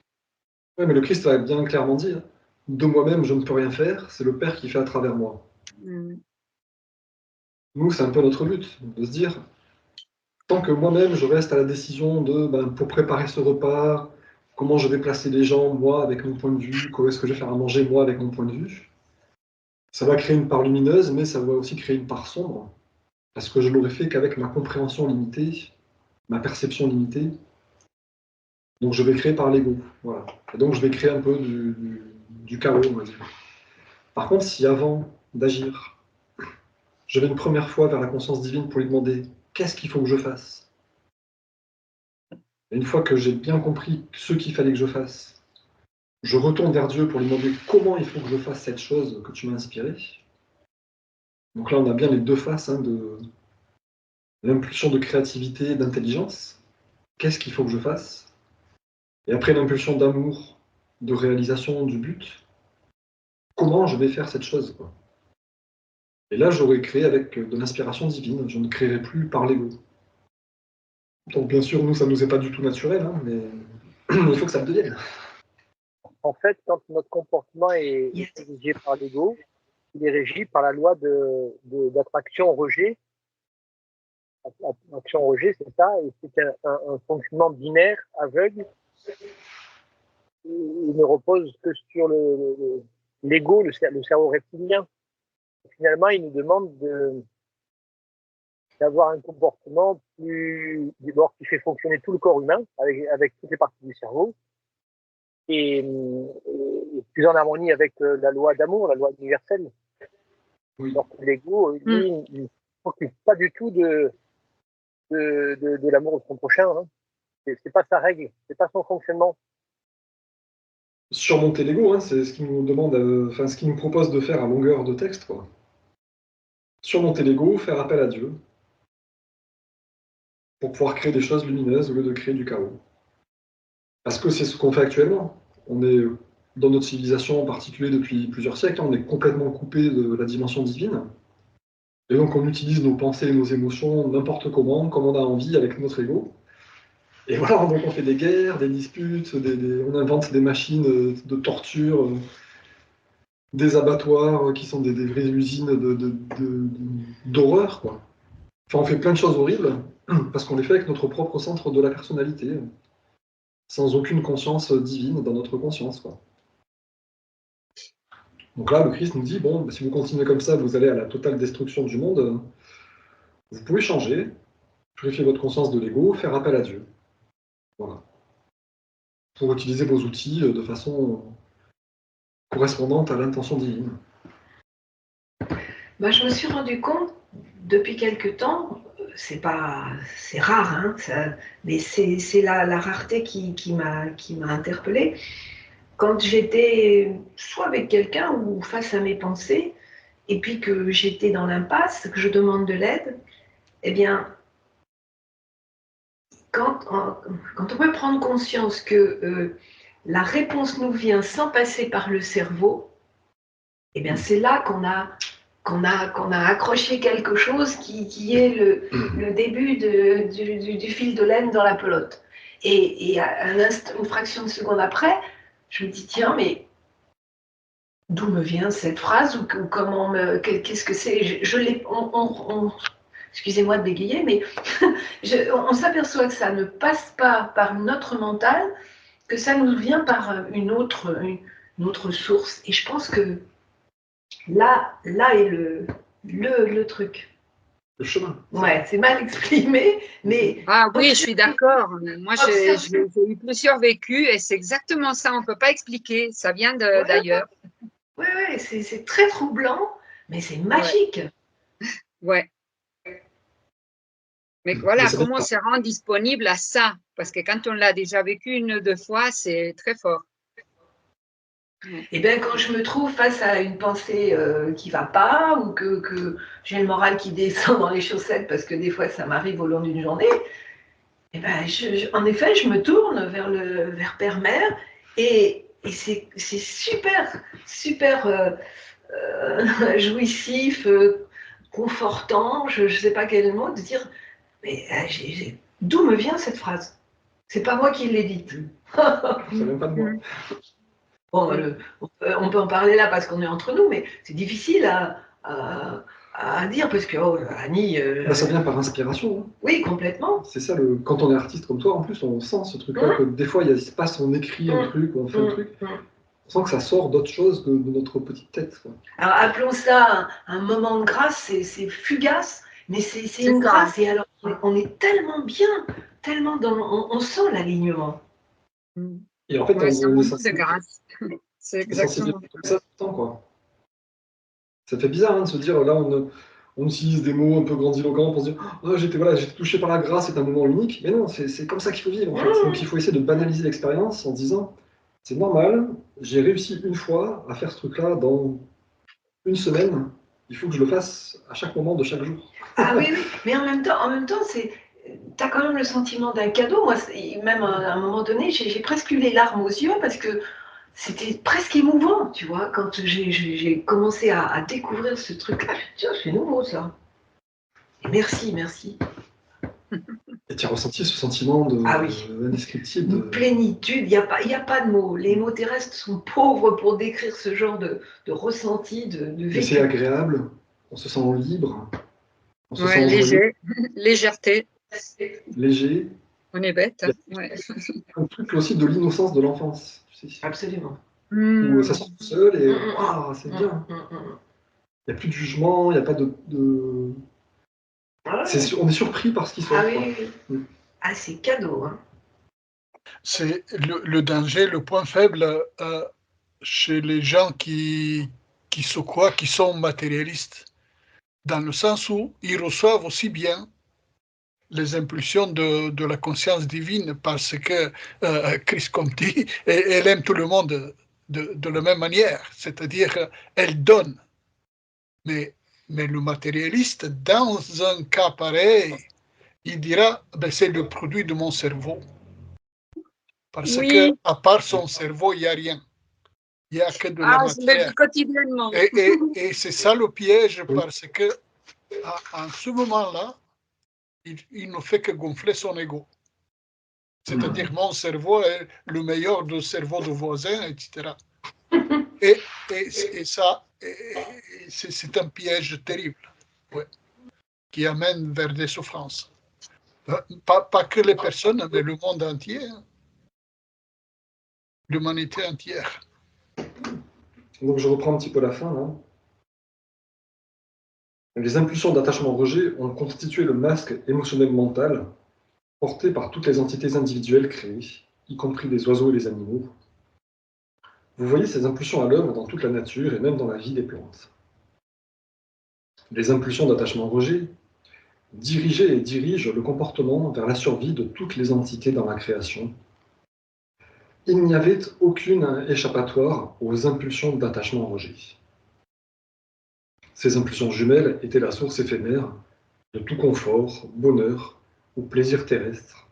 Ouais, mais le Christ a bien clairement dit, hein, de moi-même, je ne peux rien faire, c'est le Père qui fait à travers moi. Nous, c'est un peu notre but, de se dire, tant que moi-même, je reste à la décision pour préparer ce repas, comment je vais placer les gens, moi, avec mon point de vue, comment est-ce que je vais faire à manger, moi, avec mon point de vue, ça va créer une part lumineuse, mais ça va aussi créer une part sombre, parce que je l'aurais fait qu'avec ma compréhension limitée, ma perception limitée. Donc je vais créer par l'ego. Voilà. Et donc je vais créer un peu du chaos, on va dire. Par contre, si avant d'agir, je vais une première fois vers la conscience divine pour lui demander qu'est-ce qu'il faut que je fasse. Et une fois que j'ai bien compris ce qu'il fallait que je fasse, je retourne vers Dieu pour lui demander comment il faut que je fasse cette chose que tu m'as inspirée. Donc là, on a bien les deux faces de l'impulsion de créativité et d'intelligence. Qu'est-ce qu'il faut que je fasse? Et après l'impulsion d'amour, de réalisation du but. Comment je vais faire cette chose, quoi. Et là, j'aurais créé avec de l'inspiration divine. Je ne créerai plus par l'ego. Donc bien sûr, nous, ça ne nous est pas du tout naturel, hein, mais il faut que ça le devienne. En fait, quand notre comportement est dirigé par l'ego, il est régi par la loi d'attraction-rejet. Action-rejet, c'est ça, et c'est un fonctionnement binaire, aveugle. Il ne repose que sur l'ego, le cerveau reptilien. Finalement, il nous demande d'avoir un comportement qui fait fonctionner tout le corps humain, avec toutes les parties du cerveau, et plus en harmonie avec la loi d'amour, la loi universelle. Oui. Alors que l'ego, lui, il ne s'occupe pas du tout de l'amour de son prochain. Hein. C'est pas sa règle, c'est pas son fonctionnement. Surmonter l'ego, hein, c'est ce qu'il nous demande, ce qu'il nous propose de faire à longueur de texte, quoi. Surmonter l'ego, faire appel à Dieu, pour pouvoir créer des choses lumineuses au lieu de créer du chaos. Parce que c'est ce qu'on fait actuellement. On est, dans notre civilisation en particulier depuis plusieurs siècles, on est complètement coupé de la dimension divine. Et donc on utilise nos pensées et nos émotions n'importe comment, comme on a envie avec notre ego. Et voilà, donc on fait des guerres, des disputes, on invente des machines de torture, des abattoirs qui sont des vraies usines d'horreur, quoi. Enfin, on fait plein de choses horribles parce qu'on les fait avec notre propre centre de la personnalité, sans aucune conscience divine dans notre conscience, quoi. Donc là, le Christ nous dit, bon, si vous continuez comme ça, vous allez à la totale destruction du monde. Vous pouvez changer, purifier votre conscience de l'ego, faire appel à Dieu. Voilà. Pour utiliser vos outils de façon correspondante à l'intention divine. Je me suis rendu compte depuis quelque temps, c'est rare, hein, mais c'est la rareté qui m'a interpellée. Quand j'étais soit avec quelqu'un ou face à mes pensées, et puis que j'étais dans l'impasse, que je demande de l'aide, eh bien, quand on peut prendre conscience que la réponse nous vient sans passer par le cerveau, eh bien, c'est là qu'on a accroché quelque chose qui est le début du fil de laine dans la pelote. Et une fraction de seconde après, je me dis, tiens, mais d'où me vient cette phrase ou comment qu'est-ce que c'est excusez-moi de bégayer, mais on s'aperçoit que ça ne passe pas par notre mental, que ça nous vient par une autre source. Et je pense que Là est le truc. Le chemin. Ouais, c'est mal exprimé, mais Ah oui, je suis d'accord. Moi, j'ai observe. eu plusieurs vécus et c'est exactement ça. On ne peut pas expliquer. Ça vient Ouais, d'ailleurs. ouais, c'est très troublant, mais c'est Ouais, magique. ouais. Mais Mais voilà, ça comment on se rend disponible à ça? Parce que quand on l'a déjà vécu une ou deux fois, c'est très fort. Et bien, quand je me trouve face à une pensée qui va pas, ou que j'ai le moral qui descend dans les chaussettes, parce que des fois ça m'arrive au long d'une journée, et ben, en effet, je me tourne vers Père-Mère, et c'est super jouissif, confortant, je ne sais pas quel mot, de dire, mais d'où me vient cette phrase? C'est pas moi qui l'ai dite. ça vient pas de moi. Bon, on peut en parler là parce qu'on est entre nous, mais c'est difficile à dire parce que Annie. Ça vient par inspiration. Hein. Oui, complètement. C'est ça, quand on est artiste comme toi, en plus, on sent ce truc-là, que des fois, il se passe, on écrit un truc, ou on fait un truc, on sent que ça sort d'autre chose que de notre petite tête. Quoi. Alors appelons ça un moment de grâce, c'est fugace, mais c'est une ça. grâce. Et alors, on est tellement bien, tellement on sent l'alignement. Et en fait, Ouais, c'est un on est moment de censé grâce. C'est exactement vivre comme ça tout le temps, quoi. Ça fait bizarre hein, de se dire, là, on utilise des mots un peu grandiloquents pour se dire oh, j'étais touché par la grâce, c'est un moment unique. Mais non, c'est comme ça qu'il faut vivre en fait. Donc il faut essayer de banaliser l'expérience en disant c'est normal, j'ai réussi une fois à faire ce truc-là dans une semaine, il faut que je le fasse à chaque moment de chaque jour. Ah oui, mais en même temps, t'as quand même le sentiment d'un cadeau. Moi, même à un moment donné, j'ai presque eu les larmes aux yeux parce que c'était presque émouvant, tu vois, quand j'ai commencé à découvrir ce truc-là. Tiens, c'est nouveau ça. Et merci. Et tu as ressenti ce sentiment indescriptible. Une plénitude, il y a pas de mots. Les mots terrestres sont pauvres pour décrire ce genre de ressenti, de Mais c'est vécu. agréable, on se sent libre, on se ouais, sent joyeux, léger, légèreté. léger. On est bête. Hein. Ouais. Un truc aussi de l'innocence de l'enfance, tu sais. Absolument. Où ça sort tout seul et c'est Mm, bien. mm, mm. Il n'y a plus de jugement, il n'y a pas de... Ah, ouais. On est surpris par ce qui sort. Ah Quoi. oui. Ah, c'est cadeau. Hein. C'est le danger, le point faible chez les gens qui sont matérialistes, dans le sens où ils reçoivent aussi bien les impulsions de la conscience divine, parce que Christ, comme dit, elle aime tout le monde de la même manière, c'est-à-dire elle donne. Mais le matérialiste, dans un cas pareil, il dira ben, c'est le produit de mon cerveau. Parce que Oui, à part son cerveau, il n'y a rien. Il n'y a que de la je le matière. vis quotidiennement. Et c'est ça le piège, Oui. parce que en ce moment-là, il ne fait que gonfler son ego. C'est-à-dire, mon cerveau est le meilleur du cerveau du voisin, etc. Et ça, c'est un piège terrible, ouais, qui amène vers des souffrances. Pas que les personnes, mais le monde entier, hein, l'humanité entière. Donc je reprends un petit peu la fin. Là. Les impulsions d'attachement-rejet ont constitué le masque émotionnel mental porté par toutes les entités individuelles créées, y compris les oiseaux et les animaux. Vous voyez ces impulsions à l'œuvre dans toute la nature et même dans la vie des plantes. Les impulsions d'attachement-rejet dirigeaient et dirigent le comportement vers la survie de toutes les entités dans la création. Il n'y avait aucune échappatoire aux impulsions d'attachement-rejet. Ces impulsions jumelles étaient la source éphémère de tout confort, bonheur ou plaisir terrestre,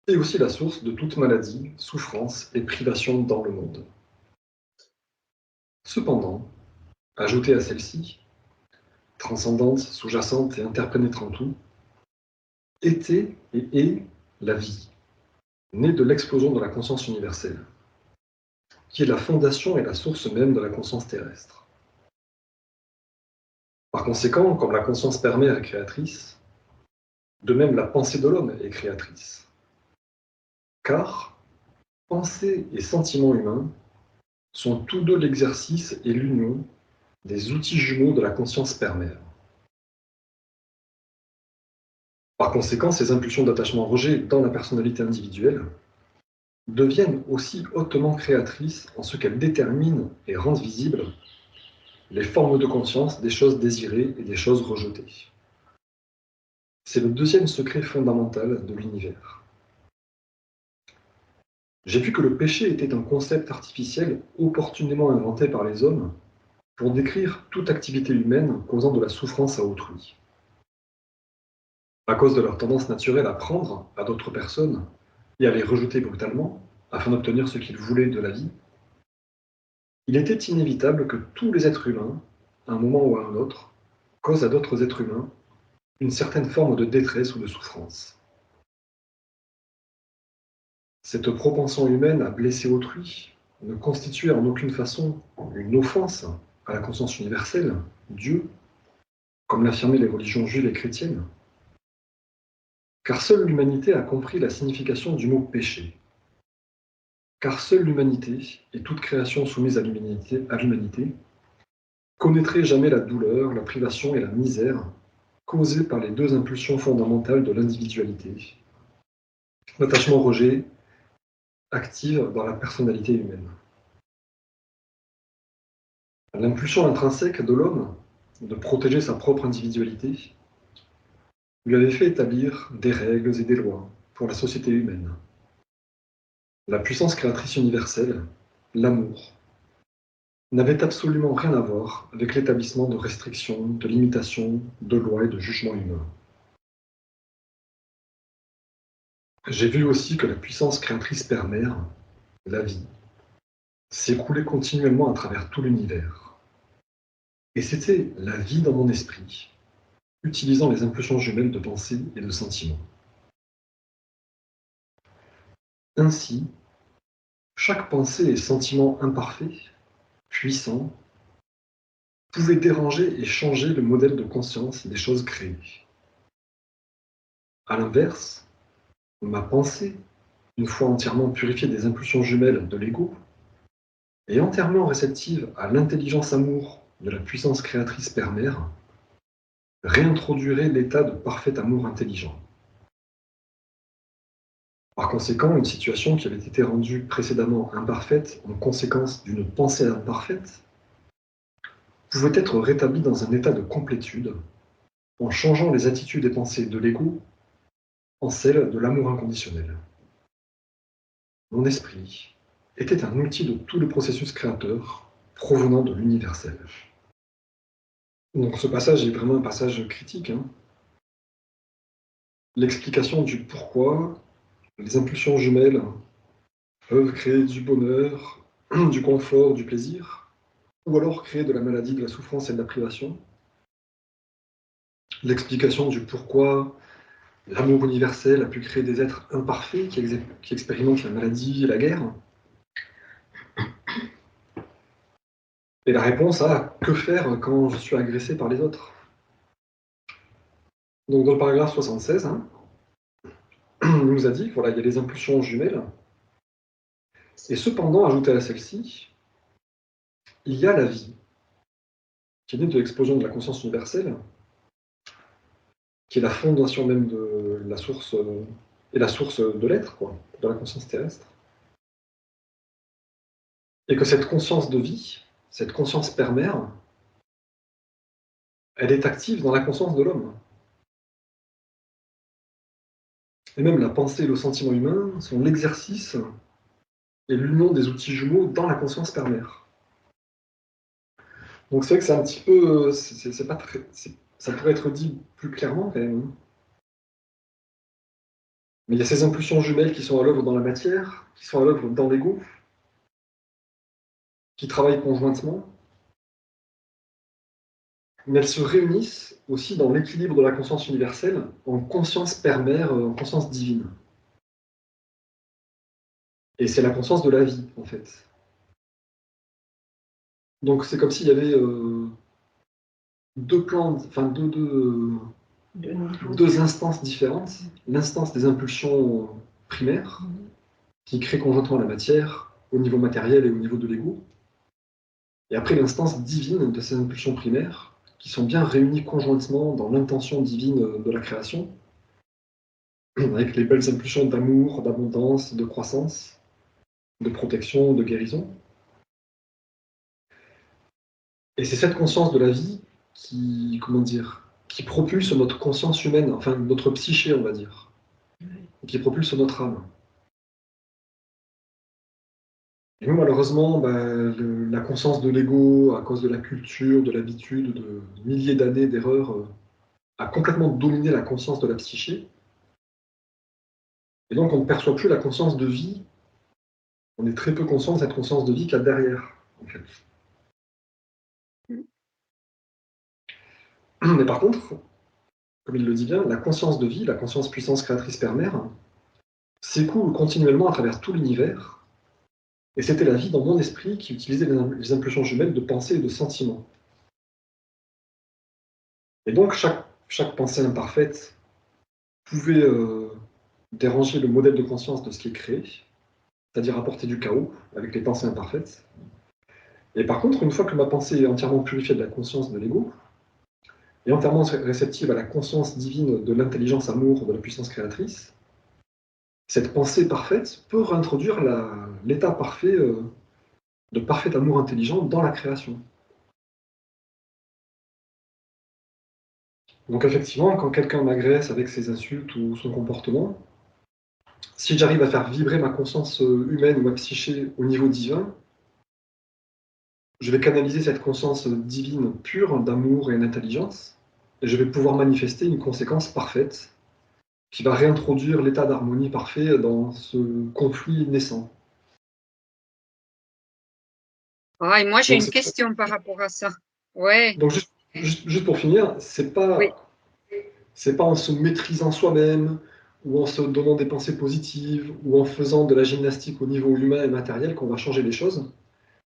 et aussi la source de toute maladie, souffrance et privation dans le monde. Cependant, ajoutée à celle-ci, transcendante, sous-jacente et interpénétrant tout, était et est la vie, née de l'explosion de la conscience universelle, qui est la fondation et la source même de la conscience terrestre. Par conséquent, comme la conscience permère est créatrice, de même la pensée de l'homme est créatrice. Car pensée et sentiment humain sont tous deux l'exercice et l'union des outils jumeaux de la conscience permère. Par conséquent, ces impulsions d'attachement-rejet dans la personnalité individuelle deviennent aussi hautement créatrices en ce qu'elles déterminent et rendent visibles les formes de conscience des choses désirées et des choses rejetées. C'est le deuxième secret fondamental de l'univers. J'ai vu que le péché était un concept artificiel opportunément inventé par les hommes pour décrire toute activité humaine causant de la souffrance à autrui. À cause de leur tendance naturelle à prendre à d'autres personnes et à les rejeter brutalement afin d'obtenir ce qu'ils voulaient de la vie, il était inévitable que tous les êtres humains, à un moment ou à un autre, causent à d'autres êtres humains une certaine forme de détresse ou de souffrance. Cette propension humaine à blesser autrui ne constituait en aucune façon une offense à la conscience universelle, Dieu, comme l'affirmaient les religions juives et chrétiennes, car seule l'humanité a compris la signification du mot péché. Car seule l'humanité, et toute création soumise à l'humanité, connaîtrait jamais la douleur, la privation et la misère causées par les deux impulsions fondamentales de l'individualité, l'attachement-rejet active dans la personnalité humaine. L'impulsion intrinsèque de l'homme de protéger sa propre individualité lui avait fait établir des règles et des lois pour la société humaine. La puissance créatrice universelle, l'amour, n'avait absolument rien à voir avec l'établissement de restrictions, de limitations, de lois et de jugements humains. J'ai vu aussi que la puissance créatrice permère, la vie, s'écoulait continuellement à travers tout l'univers. Et c'était la vie dans mon esprit, utilisant les impulsions jumelles de pensée et de sentiment. Ainsi, chaque pensée et sentiment imparfait, puissant, pouvait déranger et changer le modèle de conscience des choses créées. À l'inverse, ma pensée, une fois entièrement purifiée des impulsions jumelles de l'ego, et entièrement réceptive à l'intelligence amour de la puissance créatrice permère, réintroduirait l'état de parfait amour intelligent. Par conséquent, une situation qui avait été rendue précédemment imparfaite en conséquence d'une pensée imparfaite pouvait être rétablie dans un état de complétude en changeant les attitudes et pensées de l'ego en celles de l'amour inconditionnel. Mon esprit était un outil de tout le processus créateur provenant de l'universel. Donc ce passage est vraiment un passage critique. L'explication du pourquoi les impulsions jumelles peuvent créer du bonheur, du confort, du plaisir, ou alors créer de la maladie, de la souffrance et de la privation. L'explication du pourquoi l'amour universel a pu créer des êtres imparfaits qui expérimentent la maladie et la guerre. Et la réponse à que faire quand je suis agressé par les autres. Donc dans le paragraphe 76, il nous a dit qu'il voilà, y a les impulsions jumelles. Et cependant, ajouté à celle-ci, il y a la vie, qui est née de l'explosion de la conscience universelle, qui est la fondation même de la source, et la source de l'être, de la conscience terrestre. Et que cette conscience de vie, cette conscience permère, elle est active dans la conscience de l'homme. Et même la pensée et le sentiment humain sont l'exercice et l'union des outils jumeaux dans la conscience permère. Donc c'est vrai que c'est un petit peu, c'est pas très, ça pourrait être dit plus clairement quand même. Mais il y a ces impulsions jumelles qui sont à l'œuvre dans la matière, qui sont à l'œuvre dans l'ego, qui travaillent conjointement, mais elles se réunissent aussi dans l'équilibre de la conscience universelle en conscience permère, en conscience divine. Et c'est la conscience de la vie, en fait. Donc c'est comme s'il y avait deux plans, enfin deux instances différentes. L'instance des impulsions primaires, qui créent conjointement la matière, au niveau matériel et au niveau de l'ego. et après l'instance divine de ces impulsions primaires, qui sont bien réunies conjointement dans l'intention divine de la création, avec les belles impulsions d'amour, d'abondance, de croissance, de protection, de guérison. Et c'est cette conscience de la vie qui, comment dire, qui propulse notre conscience humaine, enfin notre psyché, on va dire, et qui propulse notre âme. Et nous, malheureusement, la conscience de l'ego, à cause de la culture, de l'habitude, de milliers d'années d'erreurs, a complètement dominé la conscience de la psyché. Et donc, on ne perçoit plus la conscience de vie. On est très peu conscient de cette conscience de vie qu'il y a derrière, en fait. Mais par contre, comme il le dit bien, la conscience de vie, la conscience puissance créatrice père-mère, s'écoule continuellement à travers tout l'univers. Et c'était la vie dans mon esprit qui utilisait les impulsions jumelles de pensée et de sentiment. Et donc, chaque pensée imparfaite pouvait déranger le modèle de conscience de ce qui est créé, c'est-à-dire apporter du chaos avec les pensées imparfaites. Et par contre, une fois que ma pensée est entièrement purifiée de la conscience de l'ego, et entièrement réceptive à la conscience divine de l'intelligence amour de la puissance créatrice, cette pensée parfaite peut réintroduire l'état parfait de parfait amour intelligent dans la création. Donc effectivement, quand quelqu'un m'agresse avec ses insultes ou son comportement, si j'arrive à faire vibrer ma conscience humaine ou ma psyché au niveau divin, je vais canaliser cette conscience divine pure d'amour et d'intelligence, et je vais pouvoir manifester une conséquence parfaite qui va réintroduire l'état d'harmonie parfait dans ce conflit naissant. Ah, et moi, j'ai Donc, une question par rapport à ça. Ouais. Donc juste pour finir, c'est pas en se maîtrisant soi-même ou en se donnant des pensées positives ou en faisant de la gymnastique au niveau humain et matériel qu'on va changer les choses.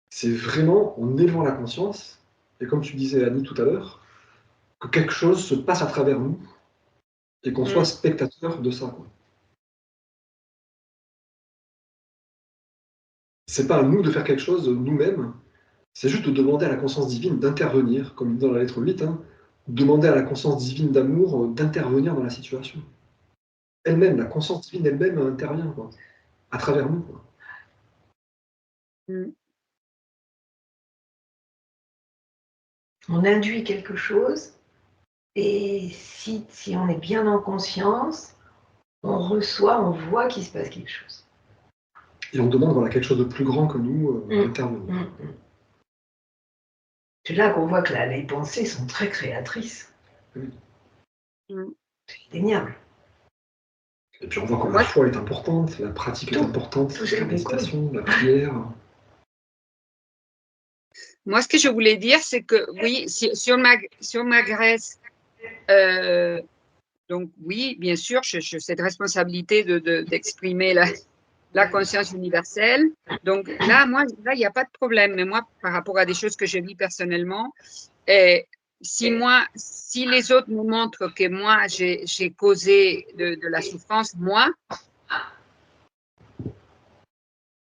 C'est vraiment en élevant la conscience, et comme tu disais Annie tout à l'heure, que quelque chose se passe à travers nous et qu'on soit spectateur de ça. C'est pas à nous de faire quelque chose nous-mêmes, c'est juste de demander à la conscience divine d'intervenir, comme il dit dans la lettre 8, hein, demander à la conscience divine d'amour d'intervenir dans la situation. Elle-même, la conscience divine elle-même intervient, quoi, à travers nous. Quoi. On induit quelque chose, et si on est bien en conscience, on reçoit, on voit qu'il se passe quelque chose. Et on demande voilà, quelque chose de plus grand que nous d'intervenir. C'est là qu'on voit que les pensées sont très créatrices. Oui. C'est indéniable. Et puis on voit que la foi est importante, la pratique est importante, la méditation, la prière. Moi, ce que je voulais dire, c'est que oui, sur ma Grèce, donc oui, bien sûr, j'ai cette responsabilité d'exprimer la conscience universelle. Donc là, il n'y a pas de problème. Mais moi, par rapport à des choses que je vis personnellement, et si les autres me montrent que moi, j'ai causé de la souffrance, moi,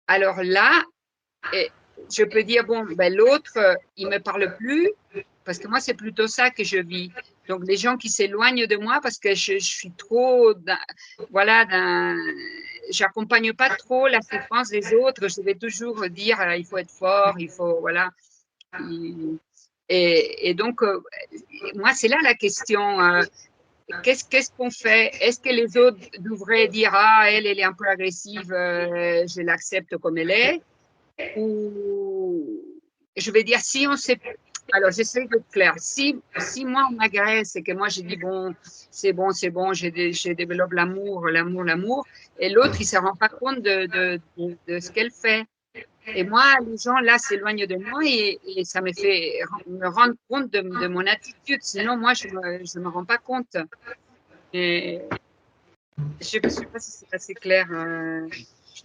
alors là, je peux dire, bon, ben, l'autre, il ne me parle plus, parce que moi, c'est plutôt ça que je vis. Donc, les gens qui s'éloignent de moi parce que je suis trop, j'accompagne pas trop la souffrance des autres. Je vais toujours dire, il faut être fort, il faut, voilà. Et donc, moi, c'est là la question. Qu'est-ce qu'on fait? Est-ce que les autres devraient dire, ah, elle est un peu agressive, je l'accepte comme elle est? Ou je vais dire, si on sait. Alors, j'essaie d'être clair. Si moi, on m'agresse et que moi, j'ai dit, bon, je développe l'amour, et l'autre, il ne se rend pas compte de ce qu'elle fait. Et moi, les gens, là, s'éloignent de moi et ça me fait me rendre compte de mon attitude. Sinon, moi, je ne me rends pas compte. Et je ne sais pas si c'est assez clair.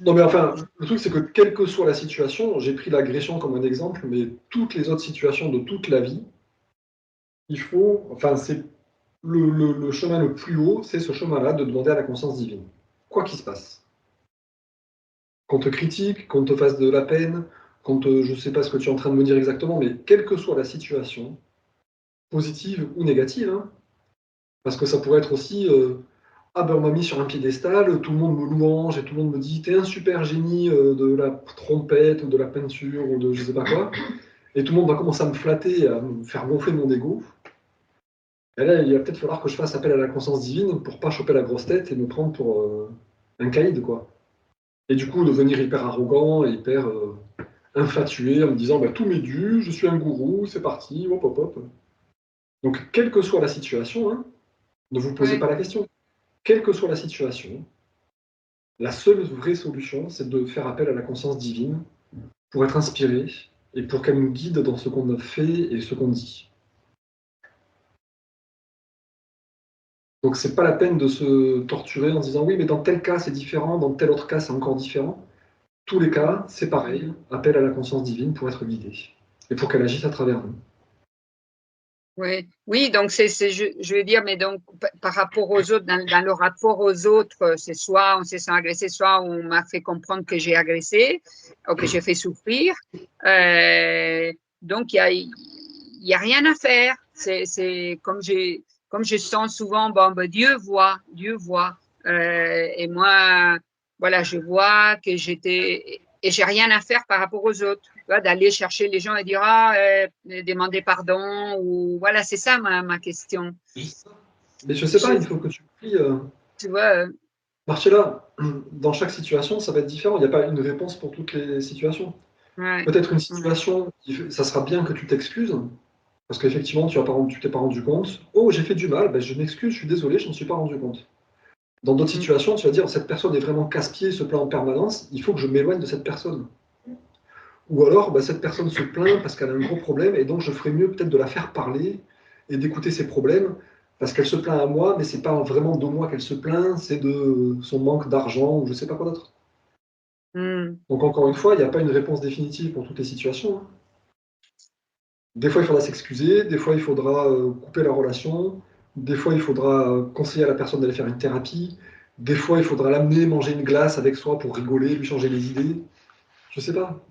Non, mais enfin, le truc, c'est que quelle que soit la situation, j'ai pris l'agression comme un exemple, mais toutes les autres situations de toute la vie, c'est le chemin le plus haut, c'est ce chemin-là de demander à la conscience divine. Quoi qu'il se passe. Qu'on te critique, qu'on te fasse de la peine, quand je ne sais pas ce que tu es en train de me dire exactement, mais quelle que soit la situation, positive ou négative, hein, parce que ça pourrait être aussi ah ben on m'a mis sur un piédestal, tout le monde me louange et tout le monde me dit t'es un super génie de la trompette ou de la peinture ou de je sais pas quoi, et tout le monde va commencer à me flatter, à me faire gonfler mon ego. Et là, il va peut-être falloir que je fasse appel à la conscience divine pour pas choper la grosse tête et me prendre pour un caïd, quoi. Et du coup, devenir hyper arrogant et hyper infatué en me disant bah, tout m'est dû, je suis un gourou, c'est parti, hop hop hop. Donc, quelle que soit la situation, hein, ne vous posez Ouais. pas la question. Quelle que soit la situation, la seule vraie solution, c'est de faire appel à la conscience divine pour être inspiré et pour qu'elle nous guide dans ce qu'on a fait et ce qu'on dit. Donc, c'est pas la peine de se torturer en se disant oui, mais dans tel cas c'est différent, dans tel autre cas c'est encore différent. Tous les cas, c'est pareil, appel à la conscience divine pour être guidé et pour qu'elle agisse à travers nous. Oui, oui, donc je veux dire, mais donc par rapport aux autres, dans le rapport aux autres, c'est soit on se sent agressé, soit on m'a fait comprendre que j'ai agressé ou que j'ai fait souffrir. Donc il y a rien à faire. C'est comme je sens souvent, bon, ben, Dieu voit. Et moi, voilà, je vois que j'étais et j'ai rien à faire par rapport aux autres. D'aller chercher les gens et dire demander pardon ou voilà, c'est ça ma question. Mais je sais pas, il faut que tu pries. Tu vois, Marcella, dans chaque situation, ça va être différent. Il n'y a pas une réponse pour toutes les situations. ouais, Peut-être une situation, ça sera bien que tu t'excuses, parce qu'effectivement, tu t'es pas rendu compte. Oh, j'ai fait du mal, ben, je m'excuse, je suis désolé, je ne me suis pas rendu compte. Dans d'autres situations, tu vas dire, cette personne est vraiment casse-pied, se plaint en permanence, il faut que je m'éloigne de cette personne. Ou alors, ben, cette personne se plaint parce qu'elle a un gros problème, et donc je ferais mieux peut-être de la faire parler et d'écouter ses problèmes, parce qu'elle se plaint à moi, mais c'est pas vraiment de moi qu'elle se plaint, c'est de son manque d'argent, ou je sais pas quoi d'autre. Donc encore une fois, il n'y a pas une réponse définitive pour toutes les situations, hein. Des fois, il faudra s'excuser, des fois, il faudra couper la relation, des fois, il faudra conseiller à la personne d'aller faire une thérapie, des fois, il faudra l'amener manger une glace avec soi pour rigoler, lui changer les idées. Je sais pas.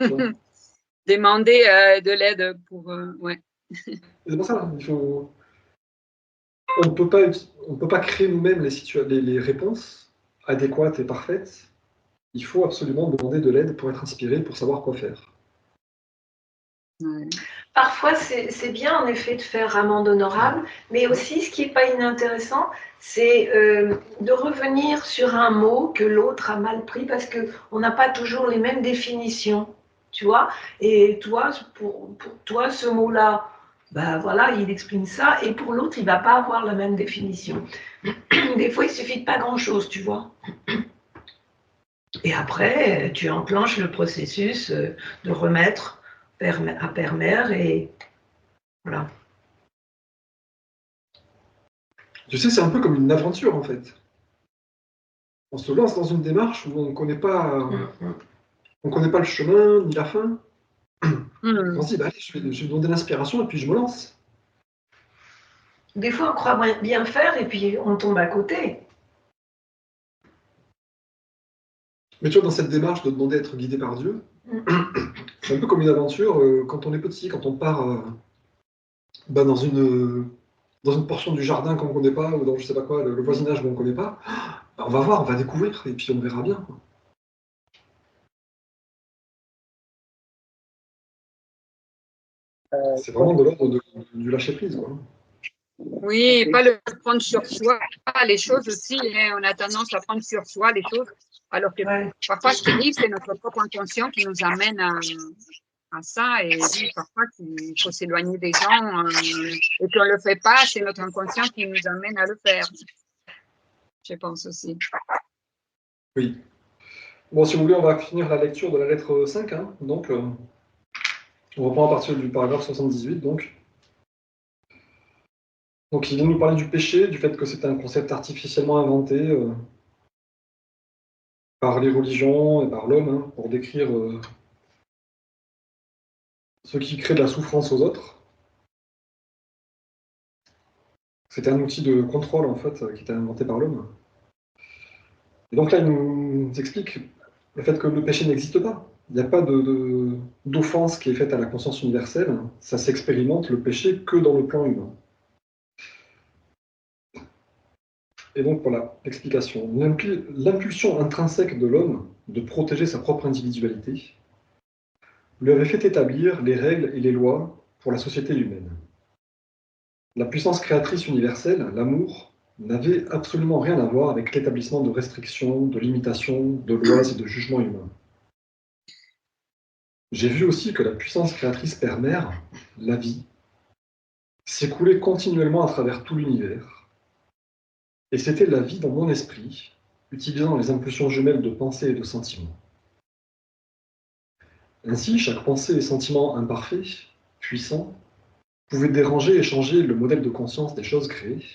Tu vois. demander de l'aide pour ouais. Et c'est pour ça, là, on ne peut pas créer nous-mêmes les réponses adéquates et parfaites. Il faut absolument demander de l'aide pour être inspiré, pour savoir quoi faire. Ouais. Parfois, c'est bien en effet de faire amende honorable, mais aussi ce qui n'est pas inintéressant, c'est de revenir sur un mot que l'autre a mal pris parce qu'on n'a pas toujours les mêmes définitions, tu vois. Et toi, pour toi, ce mot-là, ben voilà, il exprime ça, et pour l'autre, il ne va pas avoir la même définition. Des fois, il suffit de pas grand-chose, tu vois. Et après, tu enclenches le processus de remettre à père-mère et voilà. Tu sais, c'est un peu comme une aventure, en fait. On se lance dans une démarche où on ne connaît pas le chemin ni la fin. On se dit, bah, allez, je vais demander l'inspiration et puis je me lance. Des fois, on croit bien faire et puis on tombe à côté. Mais tu vois, dans cette démarche de demander à être guidé par Dieu, c'est un peu comme une aventure quand on est petit, quand on part bah, dans une portion du jardin qu'on ne connaît pas, ou dans je sais pas quoi, le voisinage qu'on ne connaît pas, bah, on va voir, on va découvrir, et puis on verra bien, quoi. C'est vraiment de l'ordre du lâcher prise, quoi. Oui, pas le prendre sur soi les choses aussi, hein. On a tendance à prendre sur soi les choses, alors que Ouais. parfois ce qui arrive, c'est notre propre inconscient qui nous amène à ça. Et oui, parfois il faut s'éloigner des gens et qu'on ne le fait pas, c'est notre inconscient qui nous amène à le faire. Je pense aussi. Oui. Bon, si vous voulez, on va finir la lecture de la lettre 5, hein. Donc, on reprend à partir du paragraphe 78, donc. Donc, il vient nous parler du péché, du fait que c'est un concept artificiellement inventé par les religions et par l'homme, hein, pour décrire ce qui crée de la souffrance aux autres. C'était un outil de contrôle, en fait, qui était inventé par l'homme. Et donc là, il nous explique le fait que le péché n'existe pas. Il n'y a pas d'offense qui est faite à la conscience universelle. Ça s'expérimente, le péché, que dans le plan humain. Et donc voilà l'explication. L'impulsion intrinsèque de l'homme de protéger sa propre individualité lui avait fait établir les règles et les lois pour la société humaine. La puissance créatrice universelle, l'amour, n'avait absolument rien à voir avec l'établissement de restrictions, de limitations, de lois et de jugements humains. J'ai vu aussi que la puissance créatrice Père-Mère, la vie, s'écoulait continuellement à travers tout l'univers. Et c'était la vie dans mon esprit, utilisant les impulsions jumelles de pensée et de sentiment. Ainsi, chaque pensée et sentiment imparfait, puissant, pouvait déranger et changer le modèle de conscience des choses créées.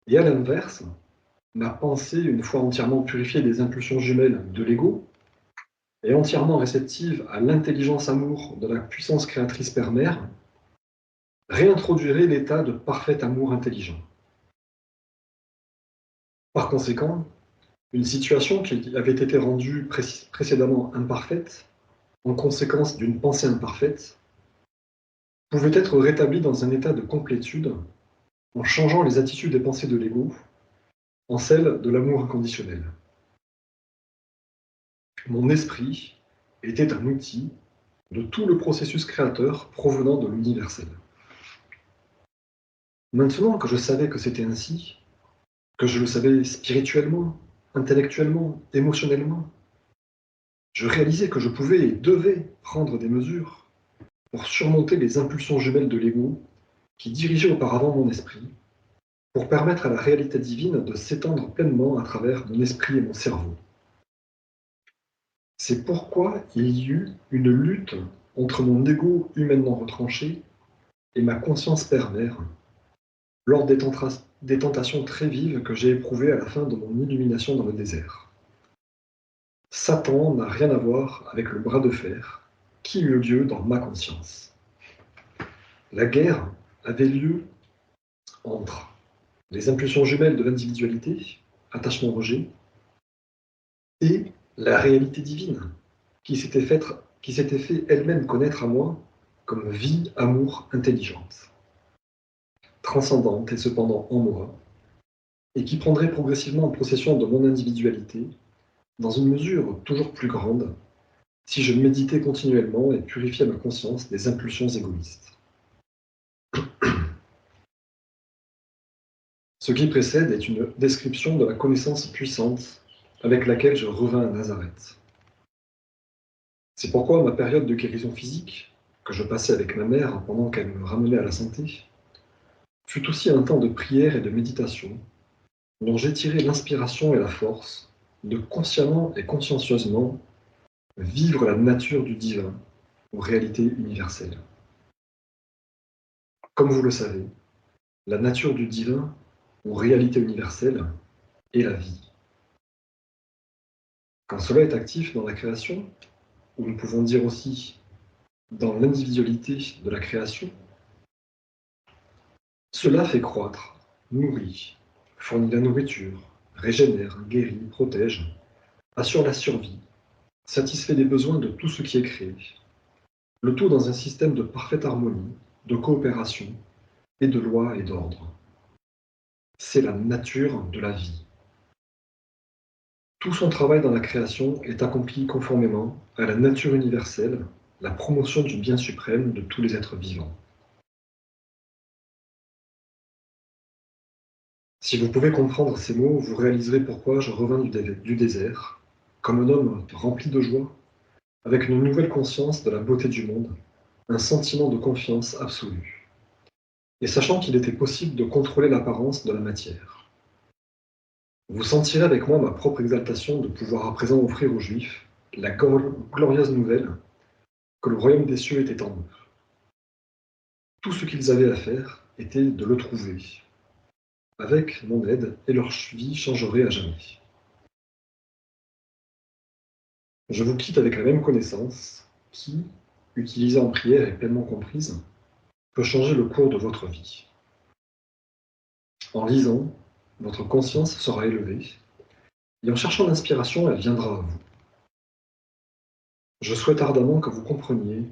Et à l'inverse, ma pensée, une fois entièrement purifiée des impulsions jumelles de l'ego, et entièrement réceptive à l'intelligence amour de la puissance créatrice Père-Mère, réintroduirait l'état de parfait amour intelligent. Par conséquent, une situation qui avait été rendue précédemment imparfaite, en conséquence d'une pensée imparfaite, pouvait être rétablie dans un état de complétude en changeant les attitudes et pensées de l'ego en celles de l'amour inconditionnel. Mon esprit était un outil de tout le processus créateur provenant de l'universel. Maintenant que je savais que c'était ainsi, que je le savais spirituellement, intellectuellement, émotionnellement, je réalisais que je pouvais et devais prendre des mesures pour surmonter les impulsions jumelles de l'ego qui dirigeaient auparavant mon esprit, pour permettre à la réalité divine de s'étendre pleinement à travers mon esprit et mon cerveau. C'est pourquoi il y eut une lutte entre mon ego humainement retranché et ma conscience Père-Mère, lors des tentations très vives que j'ai éprouvées à la fin de mon illumination dans le désert. Satan n'a rien à voir avec le bras de fer qui eut lieu dans ma conscience. La guerre avait lieu entre les impulsions jumelles de l'individualité, attachement-rejet, et la réalité divine, qui s'était fait elle-même connaître à moi comme vie, amour, intelligente, transcendante et cependant en moi, et qui prendrait progressivement possession de mon individualité, dans une mesure toujours plus grande, si je méditais continuellement et purifiais ma conscience des impulsions égoïstes. Ce qui précède est une description de la connaissance puissante avec laquelle je revins à Nazareth. C'est pourquoi ma période de guérison physique, que je passais avec ma mère pendant qu'elle me ramenait à la santé, fut aussi un temps de prière et de méditation, dont j'ai tiré l'inspiration et la force de consciemment et consciencieusement vivre la nature du divin aux réalités universelles. Comme vous le savez, la nature du divin aux réalités universelles est la vie. Quand cela est actif dans la création, ou nous pouvons dire aussi dans l'individualité de la création, cela fait croître, nourrit, fournit la nourriture, régénère, guérit, protège, assure la survie, satisfait les besoins de tout ce qui est créé, le tout dans un système de parfaite harmonie, de coopération et de loi et d'ordre. C'est la nature de la vie. Tout son travail dans la création est accompli conformément à la nature universelle, la promotion du bien suprême de tous les êtres vivants. Si vous pouvez comprendre ces mots, vous réaliserez pourquoi je revins du désert, comme un homme rempli de joie, avec une nouvelle conscience de la beauté du monde, un sentiment de confiance absolue, et sachant qu'il était possible de contrôler l'apparence de la matière. Vous sentirez avec moi ma propre exaltation de pouvoir à présent offrir aux Juifs la glorieuse nouvelle que le royaume des cieux était en eux. Tout ce qu'ils avaient à faire était de le trouver. Avec mon aide, et leur vie changerait à jamais. Je vous quitte avec la même connaissance qui, utilisée en prière et pleinement comprise, peut changer le cours de votre vie. En lisant, votre conscience sera élevée, et en cherchant l'inspiration, elle viendra à vous. Je souhaite ardemment que vous compreniez,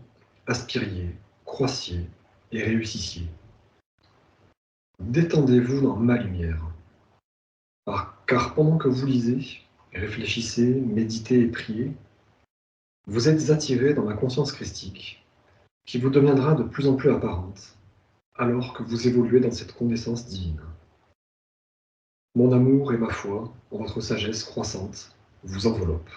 aspiriez, croissiez et réussissiez. Détendez-vous dans ma lumière. Car pendant que vous lisez, réfléchissez, méditez et priez, vous êtes attirés dans ma conscience christique, qui vous deviendra de plus en plus apparente, alors que vous évoluez dans cette connaissance divine. Mon amour et ma foi, en votre sagesse croissante, vous enveloppent.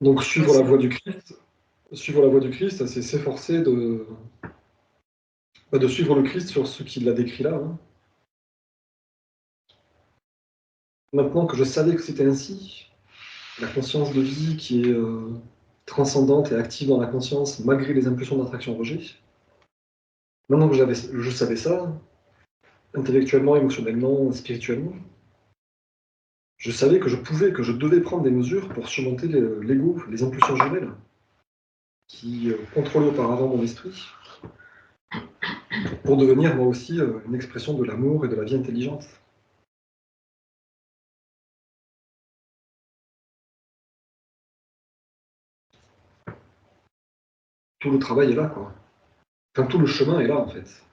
Donc suivre la voie du Christ, c'est s'efforcer de suivre le Christ sur ce qu'il a décrit là. Hein. Maintenant que je savais que c'était ainsi, la conscience de vie qui est transcendante et active dans la conscience, malgré les impulsions d'attraction-rejet, maintenant que je savais ça, intellectuellement, émotionnellement, spirituellement, je savais que je devais prendre des mesures pour surmonter l'ego, les impulsions jumelles, qui contrôlaient auparavant mon esprit, pour devenir moi aussi une expression de l'amour et de la vie intelligente. Tout le travail est là, quoi. Enfin, tout le chemin est là, en fait.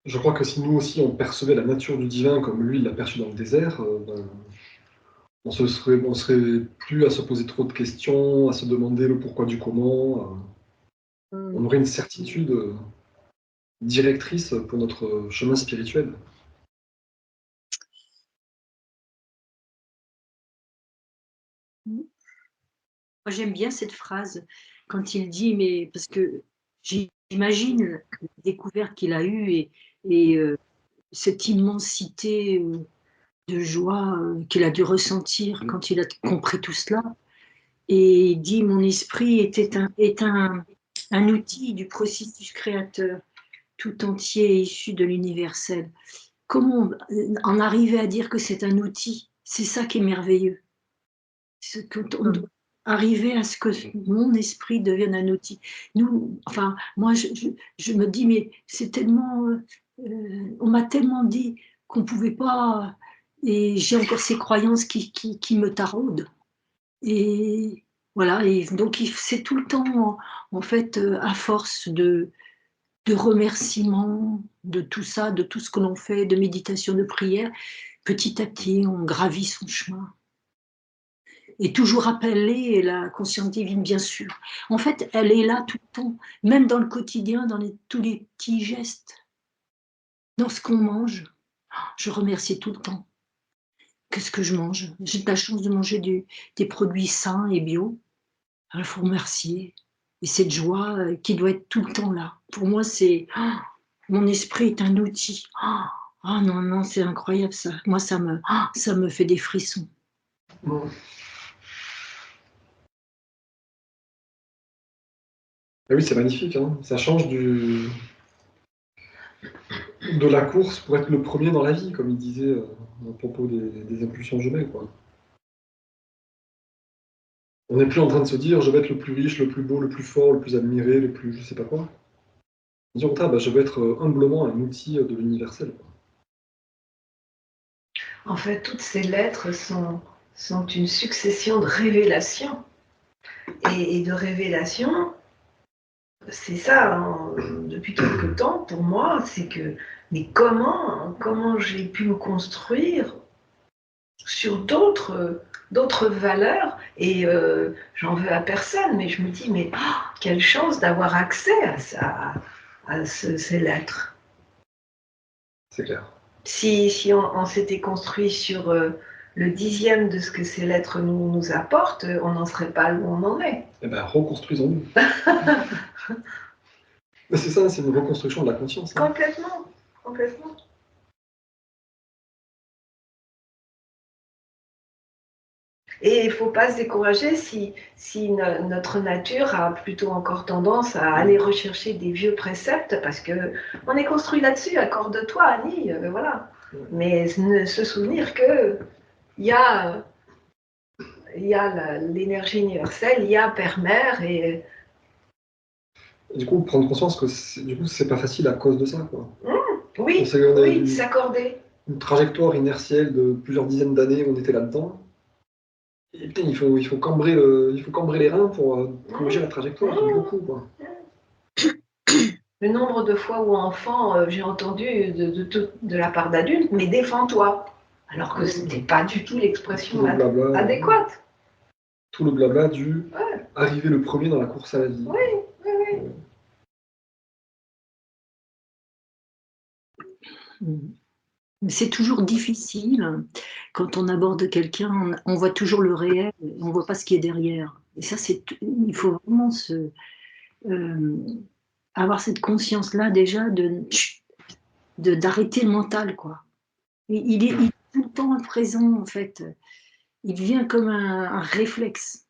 Je crois que si nous aussi on percevait la nature du divin comme lui il l'a perçu dans le désert, on serait plus à se poser trop de questions, à se demander le pourquoi du comment. On aurait une certitude directrice pour notre chemin spirituel. Moi, j'aime bien cette phrase quand il dit, mais parce que j'imagine la découverte qu'il a eue et cette immensité de joie qu'il a dû ressentir quand il a compris tout cela. Et il dit, mon esprit est un outil du processus créateur tout entier issu de l'universel. Comment en arriver à dire que c'est un outil? C'est ça qui est merveilleux. On doit arriver à ce que mon esprit devienne un outil. Nous, enfin, moi, je me dis, mais c'est tellement... on m'a tellement dit qu'on ne pouvait pas... Et j'ai encore ces croyances qui me taraudent. Et voilà, et donc c'est tout le temps, en fait, à force de remerciements, de tout ça, de tout ce que l'on fait, de méditation, de prière, petit à petit, on gravit son chemin. Et toujours appeler la conscience divine, bien sûr. En fait, elle est là tout le temps, même dans le quotidien, dans tous les petits gestes. Dans ce qu'on mange, je remercie tout le temps. Qu'est-ce que je mange? J'ai de la chance de manger des produits sains et bio. Alors, il faut remercier. Et cette joie qui doit être tout le temps là. Pour moi, c'est... mon esprit est un outil. Oh non, non, c'est incroyable ça. Moi, ça me fait des frissons. Et oui, c'est magnifique. Hein. Ça change de la course pour être le premier dans la vie, comme il disait à propos des impulsions jumelles, quoi. On n'est plus en train de se dire je vais être le plus riche, le plus beau, le plus fort, le plus admiré, le plus je sais pas quoi. On dit je vais être humblement un outil de l'universel. En fait, toutes ces lettres sont une succession de révélations. Et de révélations, c'est ça, hein, depuis quelque temps, pour moi, c'est que, mais comment j'ai pu me construire sur d'autres valeurs, et j'en veux à personne, mais je me dis, mais quelle chance d'avoir accès à ces lettres. C'est clair. Si on s'était construit sur le 10e de ce que ces lettres nous apportent, on n'en serait pas où on en est. Eh bien, reconstruisons-nous. C'est ça, c'est une reconstruction de la conscience. Hein. Complètement. Et il ne faut pas se décourager si notre nature a plutôt encore tendance à aller rechercher des vieux préceptes, parce qu'on est construit là-dessus, accorde-toi, Annie, voilà. Mais se souvenir qu'il y a il y a l'énergie universelle, il y a Père-Mère, et Du coup, prendre conscience que c'est pas facile à cause de ça, quoi. oui, On sait qu'on a oui, eu s'accorder. une trajectoire inertielle de plusieurs dizaines d'années où on était là-dedans. Et putain, il faut cambrer les reins pour corriger la trajectoire, c'est beaucoup, quoi. Le nombre de fois où enfant, j'ai entendu de la part d'adultes, mais défends-toi. Alors que ce n'était pas du tout l'expression Tout le blabla, adéquate. tout le blabla du arriver le premier dans la course à la vie. Oui, oui, oui. Mais c'est toujours difficile quand on aborde quelqu'un, on voit toujours le réel, on voit pas ce qui est derrière. Et ça, il faut vraiment avoir cette conscience-là déjà d'arrêter le mental, quoi. Il est tout le temps présent, en fait. Il vient comme un réflexe.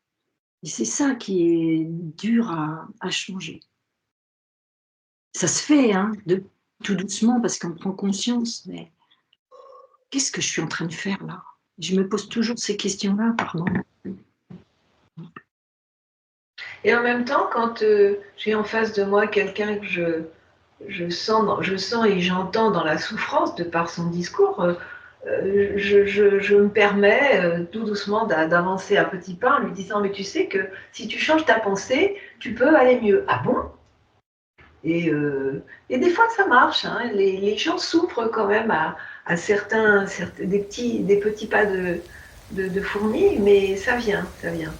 Et c'est ça qui est dur à changer. Ça se fait, hein, tout doucement, parce qu'on prend conscience, mais qu'est-ce que je suis en train de faire là? Je me pose toujours ces questions-là par moment. Et en même temps, quand j'ai en face de moi quelqu'un que je sens et j'entends dans la souffrance de par son discours, je me permets tout doucement d'avancer à petits pas en lui disant, mais tu sais que si tu changes ta pensée, tu peux aller mieux. Ah bon? Et des fois ça marche, hein. Les gens souffrent quand même à des petits pas de fourmis, mais ça vient, ça vient.